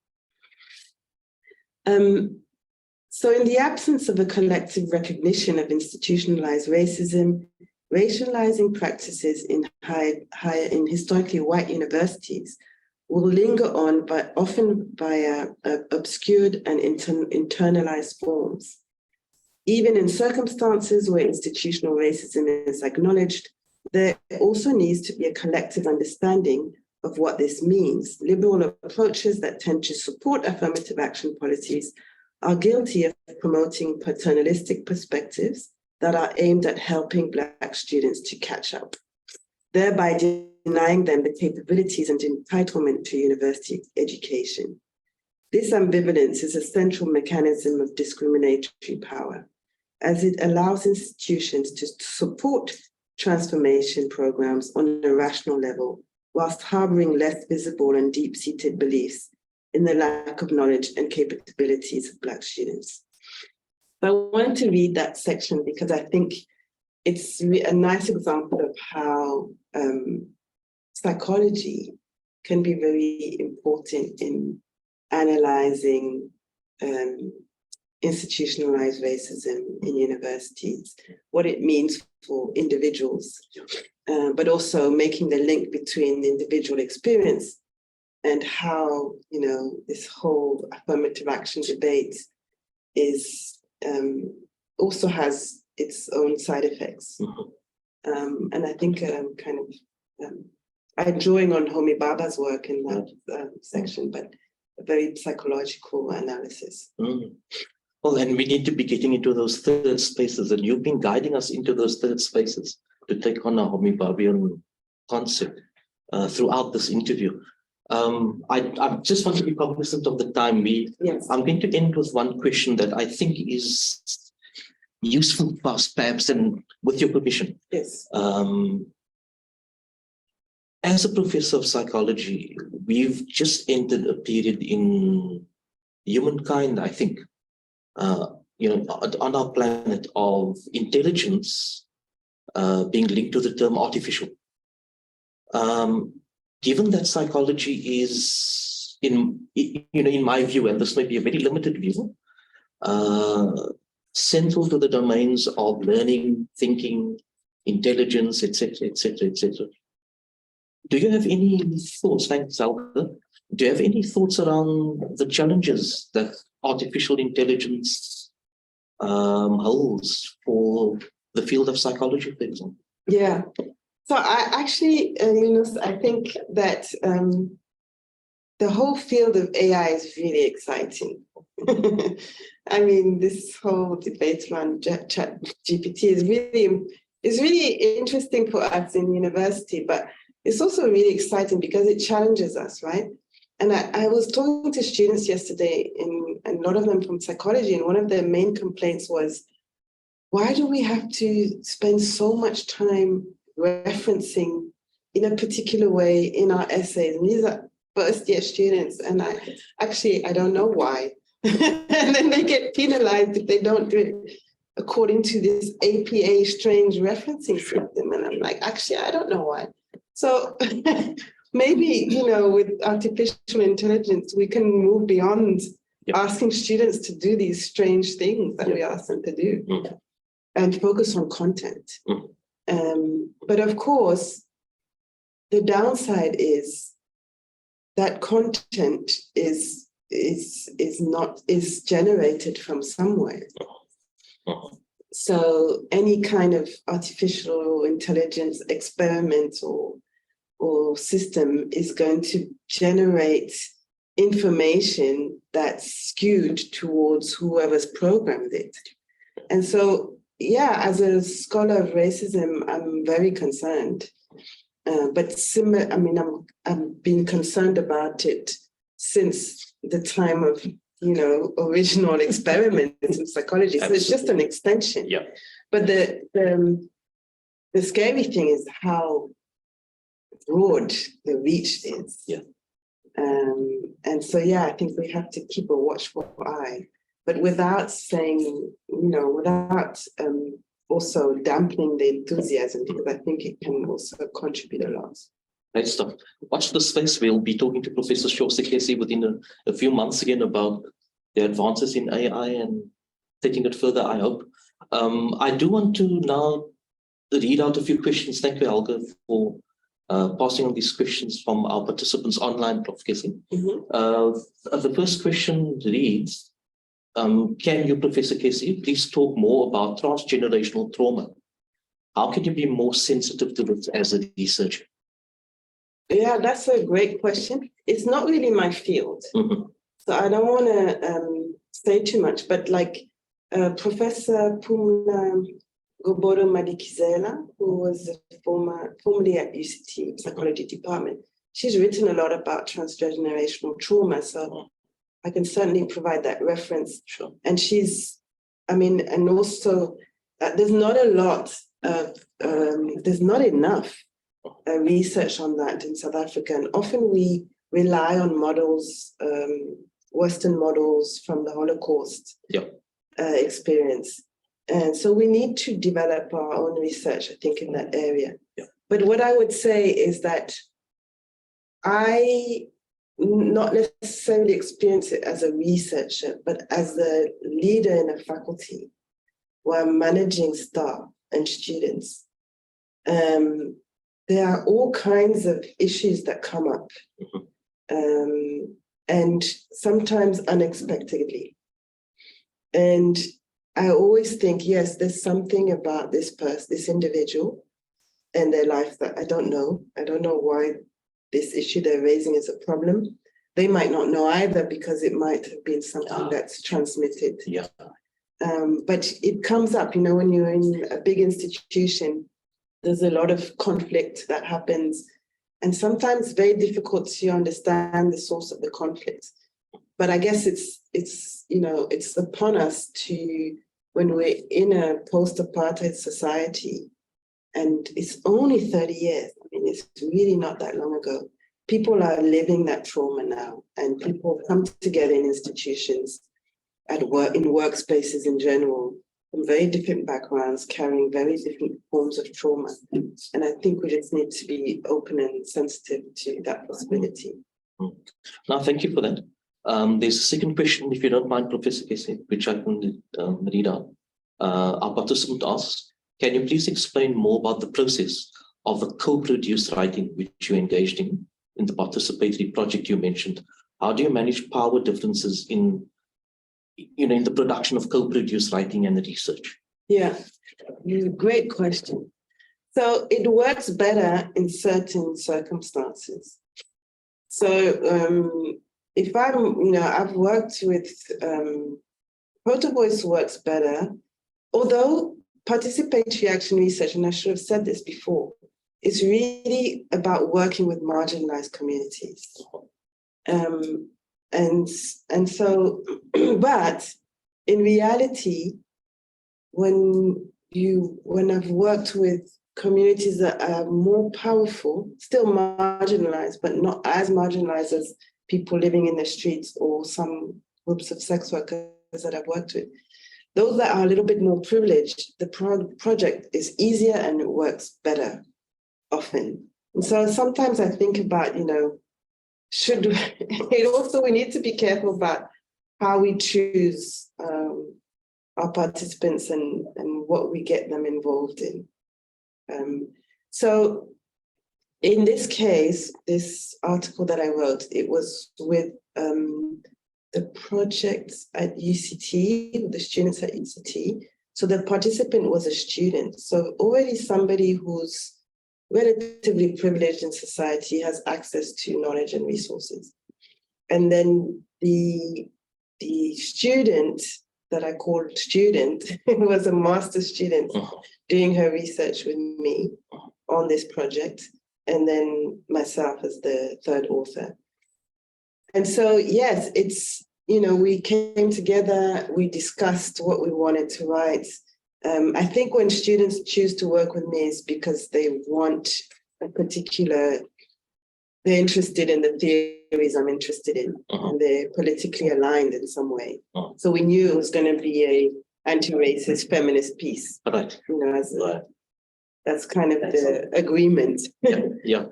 So in the absence of a collective recognition of institutionalized racism, racializing practices in historically white universities will linger on, but often via obscured and internalized forms. Even in circumstances where institutional racism is acknowledged, there also needs to be a collective understanding of what this means. Liberal approaches that tend to support affirmative action policies are guilty of promoting paternalistic perspectives that are aimed at helping Black students to catch up, thereby denying them the capabilities and entitlement to university education. This ambivalence is a central mechanism of discriminatory power, as it allows institutions to support transformation programs on a rational level, whilst harboring less visible and deep-seated beliefs in the lack of knowledge and capabilities of Black students. I wanted to read that section because I think it's a nice example of how psychology can be very important in analyzing institutionalized racism in universities, what it means for individuals, but also making the link between individual experience and how, this whole affirmative action debate is also has its own side effects. And I think I'm drawing on Homi Bhabha's work in that section, but a very psychological analysis. Well, and we need to be getting into those third spaces, and you've been guiding us into those third spaces to take on a Homi Bhabhian concept throughout this interview. I just want to be cognizant of the time. I'm going to end with one question that I think is useful for us, perhaps, and with your permission. Yes. As a professor of psychology, we've just entered a period in humankind, I think, on our planet, of intelligence being linked to the term artificial. Given that psychology is, in my view, and this may be a very limited view, central to the domains of learning, thinking, intelligence, etc., etc., etc. Do you have any thoughts, thanks, Alka? Do you have any thoughts around the challenges that artificial intelligence holds for the field of psychology, for example? Yeah. So I actually, Yunus, I think that the whole field of AI is really exciting. I mean, this whole debate around chat GPT is really interesting for us in university, but it's also really exciting because it challenges us, right? And I was talking to students yesterday, and a lot of them from psychology, and one of their main complaints was, why do we have to spend so much time referencing in a particular way in our essays? And these are first-year students, and I don't know why. And then they get penalized if they don't do it according to this APA strange referencing system. And I'm like, actually, I don't know why. So maybe, with artificial intelligence, we can move beyond asking students to do these strange things that we ask them to do and focus on content. But of course, the downside is that content is generated from somewhere. So any kind of artificial intelligence experiment or system is going to generate information that's skewed towards whoever's programmed it. And so, as a scholar of racism, I'm very concerned. But I've been concerned about it since the time of, original experiments in psychology. So it's just an extension. Yeah. But the scary thing is how broad the reach is. Yeah. And so, I think we have to keep a watchful eye, but without saying, without also dampening the enthusiasm, because I think it can also contribute a lot. Great stuff. Watch the space. We'll be talking to Professor Shose Kessi within a few months again about the advances in AI and taking it further, I hope. I do want to now read out a few questions. Thank you, Helga, for passing on these questions from our participants online, Prof. Kessi. The first question reads, can you, Professor Kessi, please talk more about transgenerational trauma? How can you be more sensitive to it as a researcher? Yeah, that's a great question. It's not really my field. So I don't want to say too much, but like Professor Pumla Goboro Madikizela, who was formerly at UCT Psychology Department, she's written a lot about transgenerational trauma. So I can certainly provide that reference. Sure. And and also there's not a lot of, there's not enough research on that in South Africa. And often we rely on models, Western models from the Holocaust experience. And so we need to develop our own research, I think, in that area. But what I would say is that I not necessarily experience it as a researcher, but as a leader in a faculty where I'm managing staff and students. There are all kinds of issues that come up, and sometimes unexpectedly. And I always think, yes, there's something about this person, this individual, and their life that I don't know. I don't know why this issue they're raising is a problem. They might not know either, because it might have been something that's transmitted. Yeah. But it comes up, when you're in a big institution, there's a lot of conflict that happens, and sometimes very difficult to understand the source of the conflict. But I guess it's upon us to, when we're in a post-apartheid society, and it's only 30 years, I mean, it's really not that long ago. People are living that trauma now, and people come together in institutions, at work, in workspaces in general, from very different backgrounds, carrying very different forms of trauma. And I think we just need to be open and sensitive to that possibility. Now, thank you for that. There's a second question, if you don't mind, Professor Kessi, which I can read out. Our participant asks, can you please explain more about the process of the co-produced writing which you engaged in the participatory project you mentioned? How do you manage power differences in the production of co-produced writing and the research? Yeah, great question. So it works better in certain circumstances. So if I've worked with, Proto-Voice works better, although participatory action research, and I should have said this before, is really about working with marginalized communities. And so, but in reality, when I've worked with communities that are more powerful, still marginalized, but not as marginalized as people living in the streets or some groups of sex workers that I've worked with, those that are a little bit more privileged, the project is easier and it works better often. And so sometimes I think about, we need to be careful about how we choose our participants and what we get them involved in. So in this case, this article that I wrote, it was with the projects at UCT, with the students at UCT. So the participant was a student. So already somebody who's relatively privileged in society has access to knowledge and resources. And then the student that I called student was a master's student doing her research with me on this project, and then myself as the third author. And so, yes, it's, we came together, we discussed what we wanted to write. I think when students choose to work with me, it's because they want a particular, they're interested in the theories I'm interested in, and they're politically aligned in some way. So we knew it was going to be a anti-racist feminist piece. Right. That's kind of the agreement. Yeah.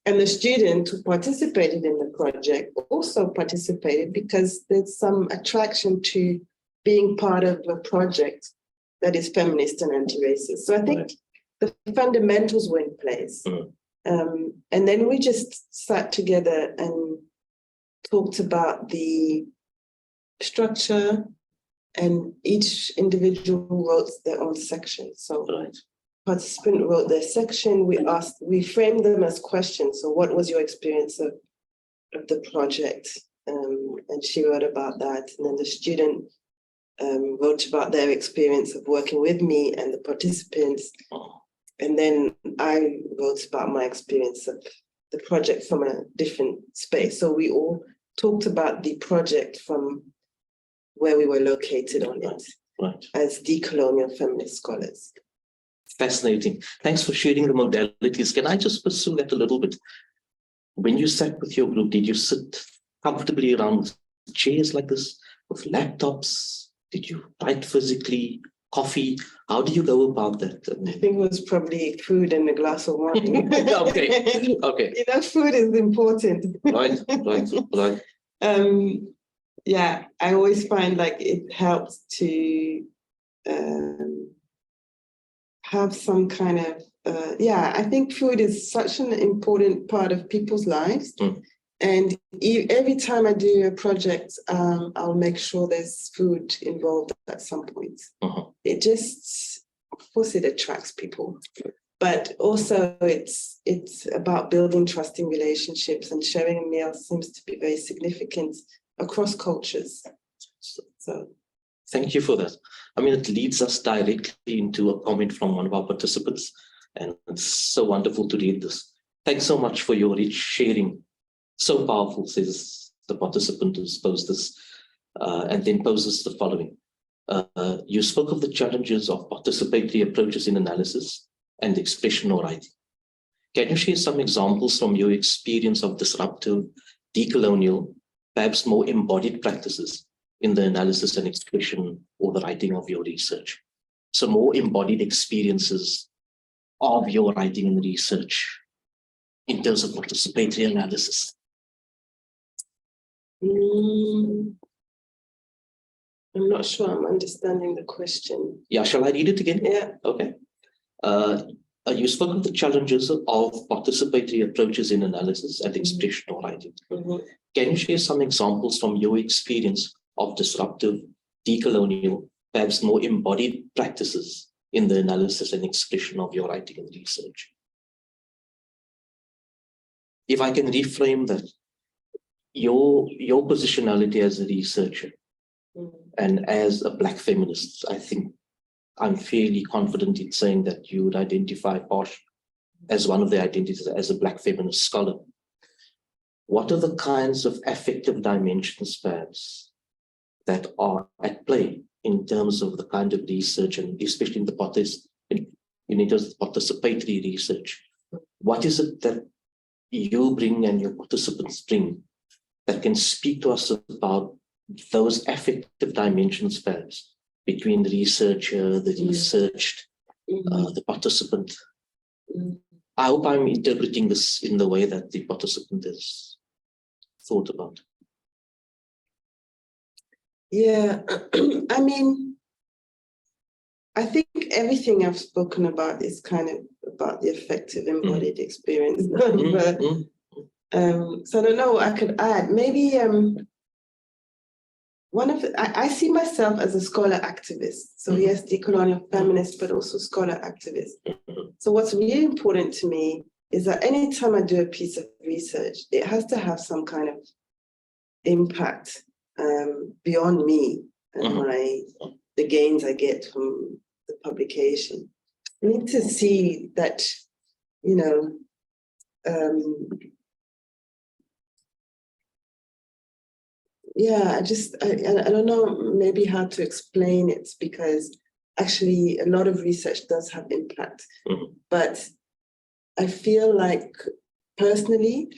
And the student who participated in the project also participated because there's some attraction to being part of a project that is feminist and anti-racist. So I think the fundamentals were in place. And then we just sat together and talked about the structure, and each individual wrote their own section. So participant wrote their section. We framed them as questions. So what was your experience of the project? And she wrote about that. And then the student wrote about their experience of working with me and the participants. And then I wrote about my experience of the project from a different space. So we all talked about the project from where we were located on it as decolonial feminist scholars. Fascinating. Thanks for sharing the modalities. Can I just pursue that a little bit? When you sat with your group, did you sit comfortably around chairs like this with laptops? Did you write physically? coffee? How do you go about that? I think it was probably food and a glass of wine. Okay, okay. You know, food is important. Right. Yeah, I always find like it helps to have some kind of, I think food is such an important part of people's lives. Mm. And every time I do a project, I'll make sure there's food involved at some point. Uh-huh. It just, of course, it attracts people, but also it's about building trusting relationships, and sharing a meal seems to be very significant across cultures. So. Thank you for that. I mean, it leads us directly into a comment from one of our participants, and it's so wonderful to read this. Thanks so much for your rich sharing. So powerful, says the participant who's posed this, and then poses the following. You spoke of the challenges of participatory approaches in analysis and expression or writing. Can you share some examples from your experience of disruptive, decolonial, perhaps more embodied practices in the analysis and expression or the writing of your research? So more embodied experiences of your writing and research in terms of participatory analysis. I'm not sure I'm understanding the question. Yeah, shall I read it again? Yeah. Okay. You spoke of the challenges of participatory approaches in analysis and expression or writing. Mm-hmm. Can you share some examples from your experience of disruptive, decolonial, perhaps more embodied practices in the analysis and expression of your writing and research? If I can reframe that, your positionality as a researcher and as a Black feminist, I think I'm fairly confident in saying that you would identify Posh as one of the identities as a Black feminist scholar. What are the kinds of affective dimensions, perhaps, that are at play in terms of the kind of research, and especially in the participatory research? What is it that you bring and your participants bring that can speak to us about those affective dimensions, perhaps, between the researcher, the researched, the participant? I hope I'm interpreting this in the way that the participant has thought about. Yeah, I mean, I think everything I've spoken about is kind of about the effective embodied experience. So I don't know what I could add. Maybe I see myself as a scholar activist. So yes, decolonial feminist, but also scholar activist. So what's really important to me is that anytime I do a piece of research, it has to have some kind of impact beyond me and the gains I get from the publication. I need to see that, you know, I don't know maybe how to explain it, because actually a lot of research does have impact, but I feel like personally,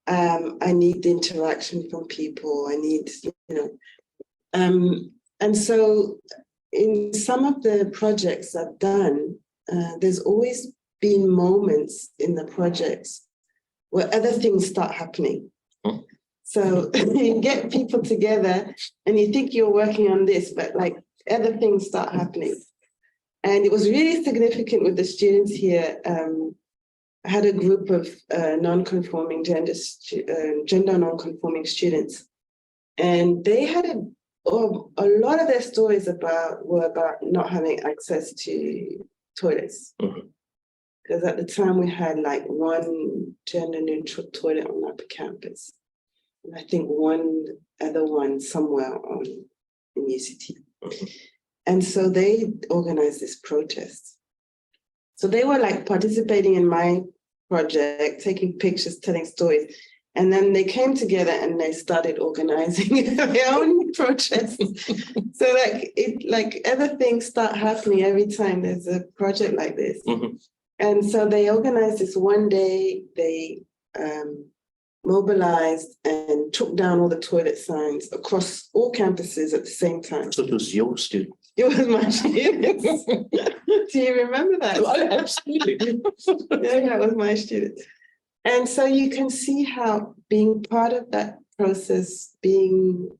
I need the interaction from people. I need, and so in some of the projects I've done, there's always been moments in the projects where other things start happening. So you get people together and you think you're working on this, but like other things start happening. And it was really significant with the students here. I had a group of non-conforming gender non-conforming students, and they had a lot of their stories were about not having access to toilets. Because at the time we had like one gender-neutral toilet on Upper Campus, and I think one other one somewhere in UCT. And so they organized this protest. So they were like participating in my project, taking pictures, telling stories. And then they came together and they started organizing their own protests. So like other things start happening every time there's a project like this. And so they organized this one day. They mobilized and took down all the toilet signs across all campuses at the same time. So it was your students? It was my students. Do you remember that? Absolutely. Yeah, it was my students. And so you can see how being part of that process, being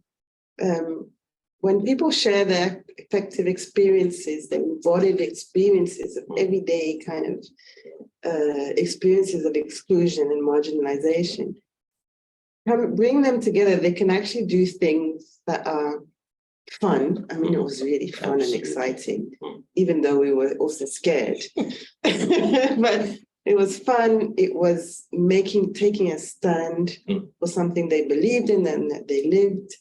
when people share their effective experiences, their embodied experiences of everyday kind of experiences of exclusion and marginalization, bring them together, they can actually do things that are fun. I mean, it was really fun and exciting, even though we were also scared. But it was fun. It was taking a stand for something they believed in and that they lived.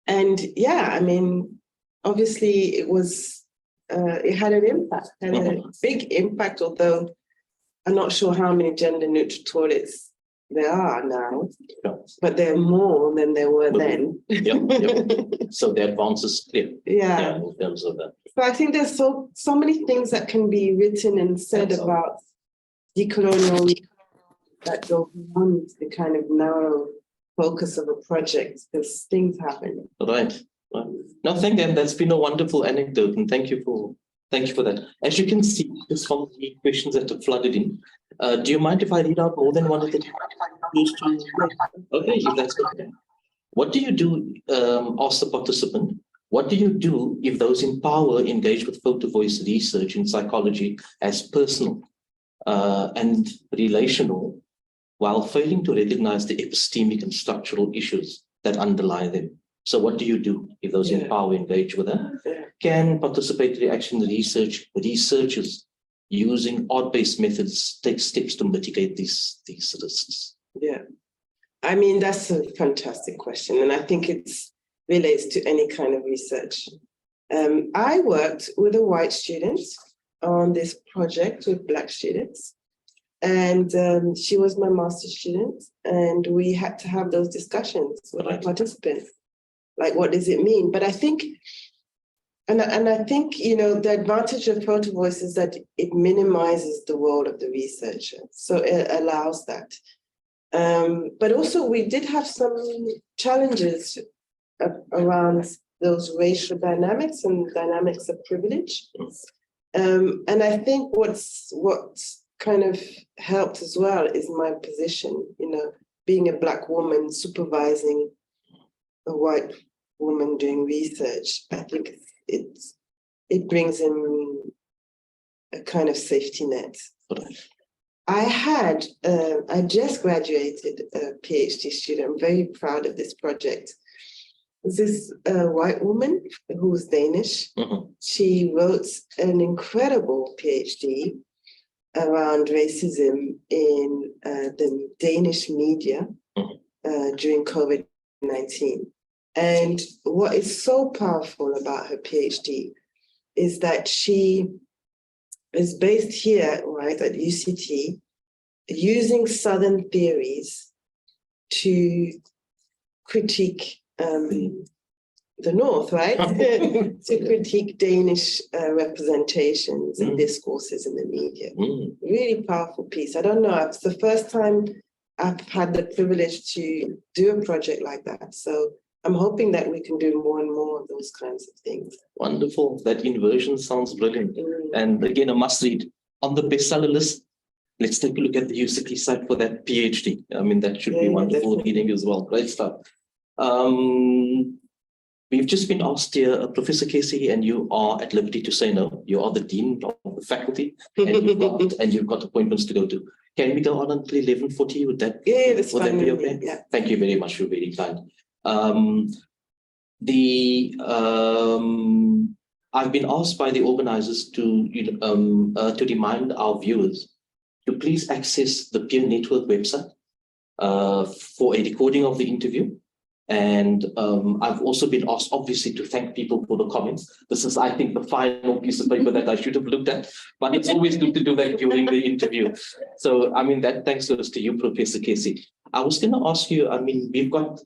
And yeah, I mean, obviously it had an impact, and a big impact, although I'm not sure how many gender neutral toilets there are now, but there are more than there were then. Yep. So the advance is clear. Yeah. In terms of that. So I think there's so many things that can be written and said about decolonial that go beyond the kind of narrow focus of a project, because things happen. Right. No, thank you. That's been a wonderful anecdote, and thank you for that. As you can see, just from the questions that have flooded in, do you mind if I read out more than one of the Okay, if that's okay. What do you do? Ask the participant. What do you do if those in power engage with photo voice research in psychology as personal and relational, while failing to recognize the epistemic and structural issues that underlie them? So what do you do if those in power engage with them? Can participatory action researchers using art-based methods take steps to mitigate these risks? Yeah, I mean, that's a fantastic question. And I think it relates to any kind of research. I worked with a white student on this project with Black students. And she was my master's student, and we had to have those discussions with the participants. Like, what does it mean? But I think, and I think, you know, the advantage of photo voice is that it minimizes the role of the researcher. So it allows that. But also we did have some challenges around those racial dynamics and dynamics of privilege. And I think what's kind of helped as well is my position, you know, being a Black woman supervising a white woman doing research. I think it brings in a kind of safety net. I just graduated a PhD student. I'm very proud of this project. This white woman who's Danish. She wrote an incredible PhD around racism in the Danish media during COVID-19. And what is so powerful about her PhD is that she is based here, right, at UCT, using Southern theories to critique the North, right? To critique Danish representations and discourses in the media. Really powerful piece. I don't know, it's the first time I've had the privilege to do a project like that. So I'm hoping that we can do more and more of those kinds of things. Wonderful. That inversion sounds brilliant. And again, a must read. On the bestseller list, let's take a look at the UCT site for that PhD. I mean, that should be wonderful reading as well. Great stuff. We've just been asked here, Professor Kessi, and you are at liberty to say no. You are the dean of the faculty, and you've got appointments to go to. Can we go on until 11:40? Would that would that be okay? Yeah. Thank you very much. You're very kind. I've been asked by the organizers to remind our viewers to please access the Peer Network website for a recording of the interview. And I've also been asked, obviously, to thank people for the comments. This is, I think, the final piece of paper that I should have looked at, but it's always good to do that during the interview. So, I mean, that thanks goes to you, Professor Kessi. I was going to ask you, I mean, we've got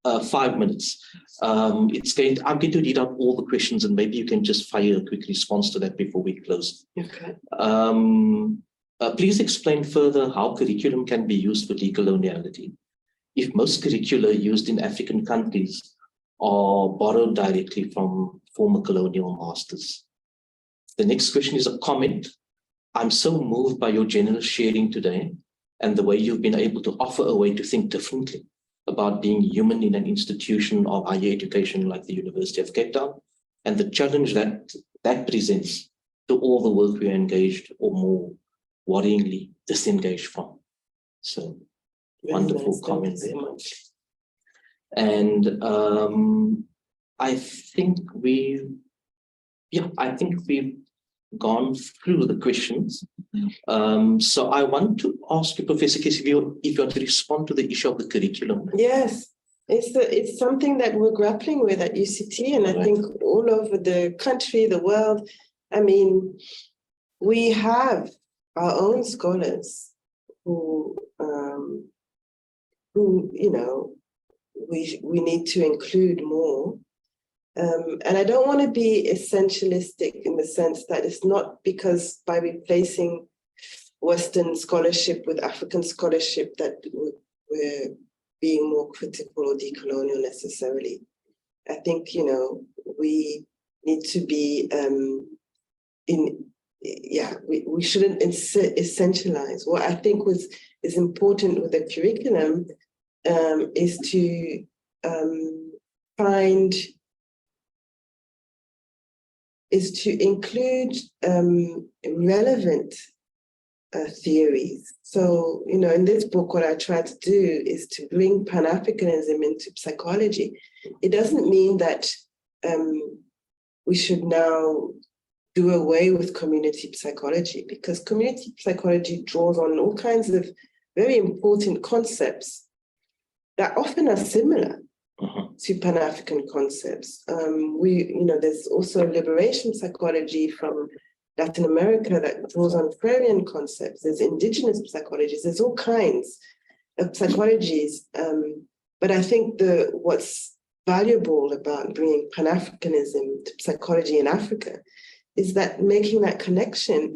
5 minutes. I'm going to read out all the questions, and maybe you can just fire a quick response to that before we close. Okay. Please explain further how curriculum can be used for decoloniality. If most curricula used in African countries or borrowed directly from former colonial masters. The next question is a comment. I'm so moved by your generous sharing today and the way you've been able to offer a way to think differently about being human in an institution of higher education like the University of Cape Town, and the challenge that presents to all the work we are engaged or more worryingly disengaged from. So wonderful comment there. And I think we've gone through the questions. So I want to ask you, Professor Kessi, if you want to respond to the issue of the curriculum. Yes, it's something that we're grappling with at UCT, and I think all over the country, the world. I mean, we have our own scholars who we need to include more. And I don't want to be essentialistic in the sense that it's not because by replacing Western scholarship with African scholarship that we're being more critical or decolonial necessarily. I think, we need to be we shouldn't essentialize. What I think is important with the curriculum is to include relevant theories. So, in this book, what I try to do is to bring Pan-Africanism into psychology. It doesn't mean that we should now do away with community psychology, because community psychology draws on all kinds of very important concepts that often are similar to Pan-African concepts. There's also liberation psychology from Latin America that draws on Freudian concepts. There's indigenous psychologies. There's all kinds of psychologies. But I think what's valuable about bringing Pan-Africanism to psychology in Africa is that making that connection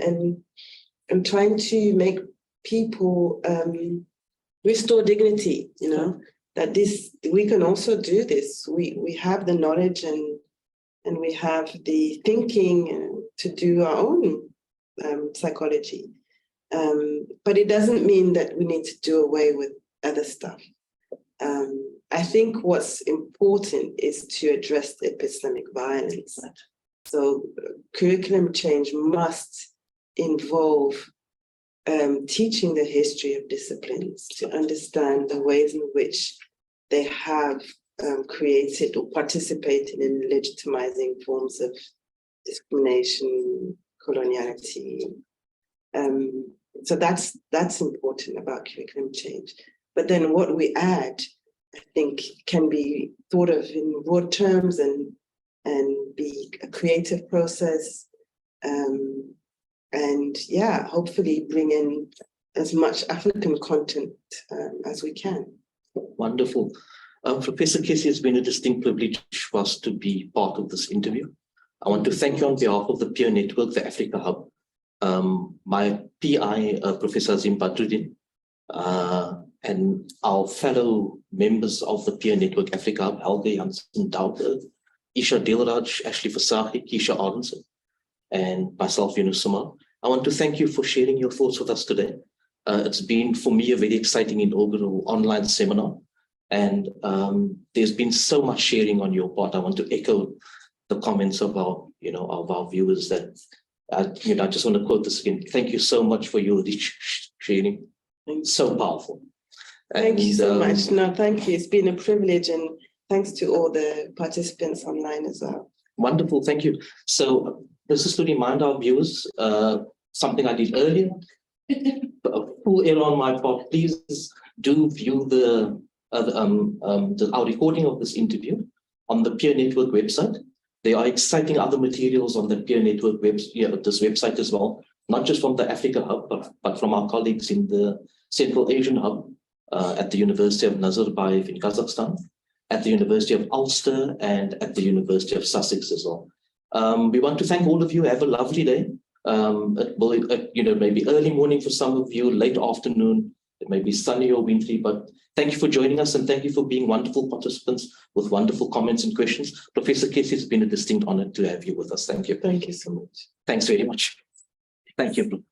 and trying to make people restore dignity, that we can also do this. We have the knowledge and we have the thinking to do our own psychology. But it doesn't mean that we need to do away with other stuff. I think what's important is to address the epistemic violence. So curriculum change must involve teaching the history of disciplines to understand the ways in which they have created or participated in legitimizing forms of discrimination, coloniality. So that's important about curriculum change. But then what we add, I think, can be thought of in broad terms and be a creative process. Hopefully bring in as much African content as we can. Wonderful. Professor Kessi, it's been a distinct privilege for us to be part of this interview. I want to thank you on behalf of the peer network, the Africa Hub, my PI, Professor Azim Badruddin, and our fellow members of the peer network, Africa Hub, Helge Janssen Douberg, Isha Dilraj, Ashley Versace, Keisha Aronson, and myself, Yunus Omar. I want to thank you for sharing your thoughts with us today. It's been, for me, a very exciting inaugural online seminar. And there's been so much sharing on your part. I want to echo the comments of our viewers that, I just want to quote this again. Thank you so much for your rich sharing. So powerful. Thank you so much. No, thank you. It's been a privilege, and thanks to all the participants online as well. Wonderful, thank you. So this is to remind our viewers, something I did earlier. Full error on my part. Please do view our recording of this interview on the Peer Network website. There are exciting other materials on the Peer Network this website as well, not just from the Africa Hub, but from our colleagues in the Central Asian Hub at the University of Nazarbayev in Kazakhstan, at the University of Ulster, and at the University of Sussex as well. We want to thank all of you. Have a lovely day. It will, maybe early morning for some of you, late afternoon, It may be sunny or wintry, but thank you for joining us and thank you for being wonderful participants with wonderful comments and questions. Professor Kessi, it's been a distinct honor to have you with us. Thank you. Thank you so much. Thanks very much. Thank you.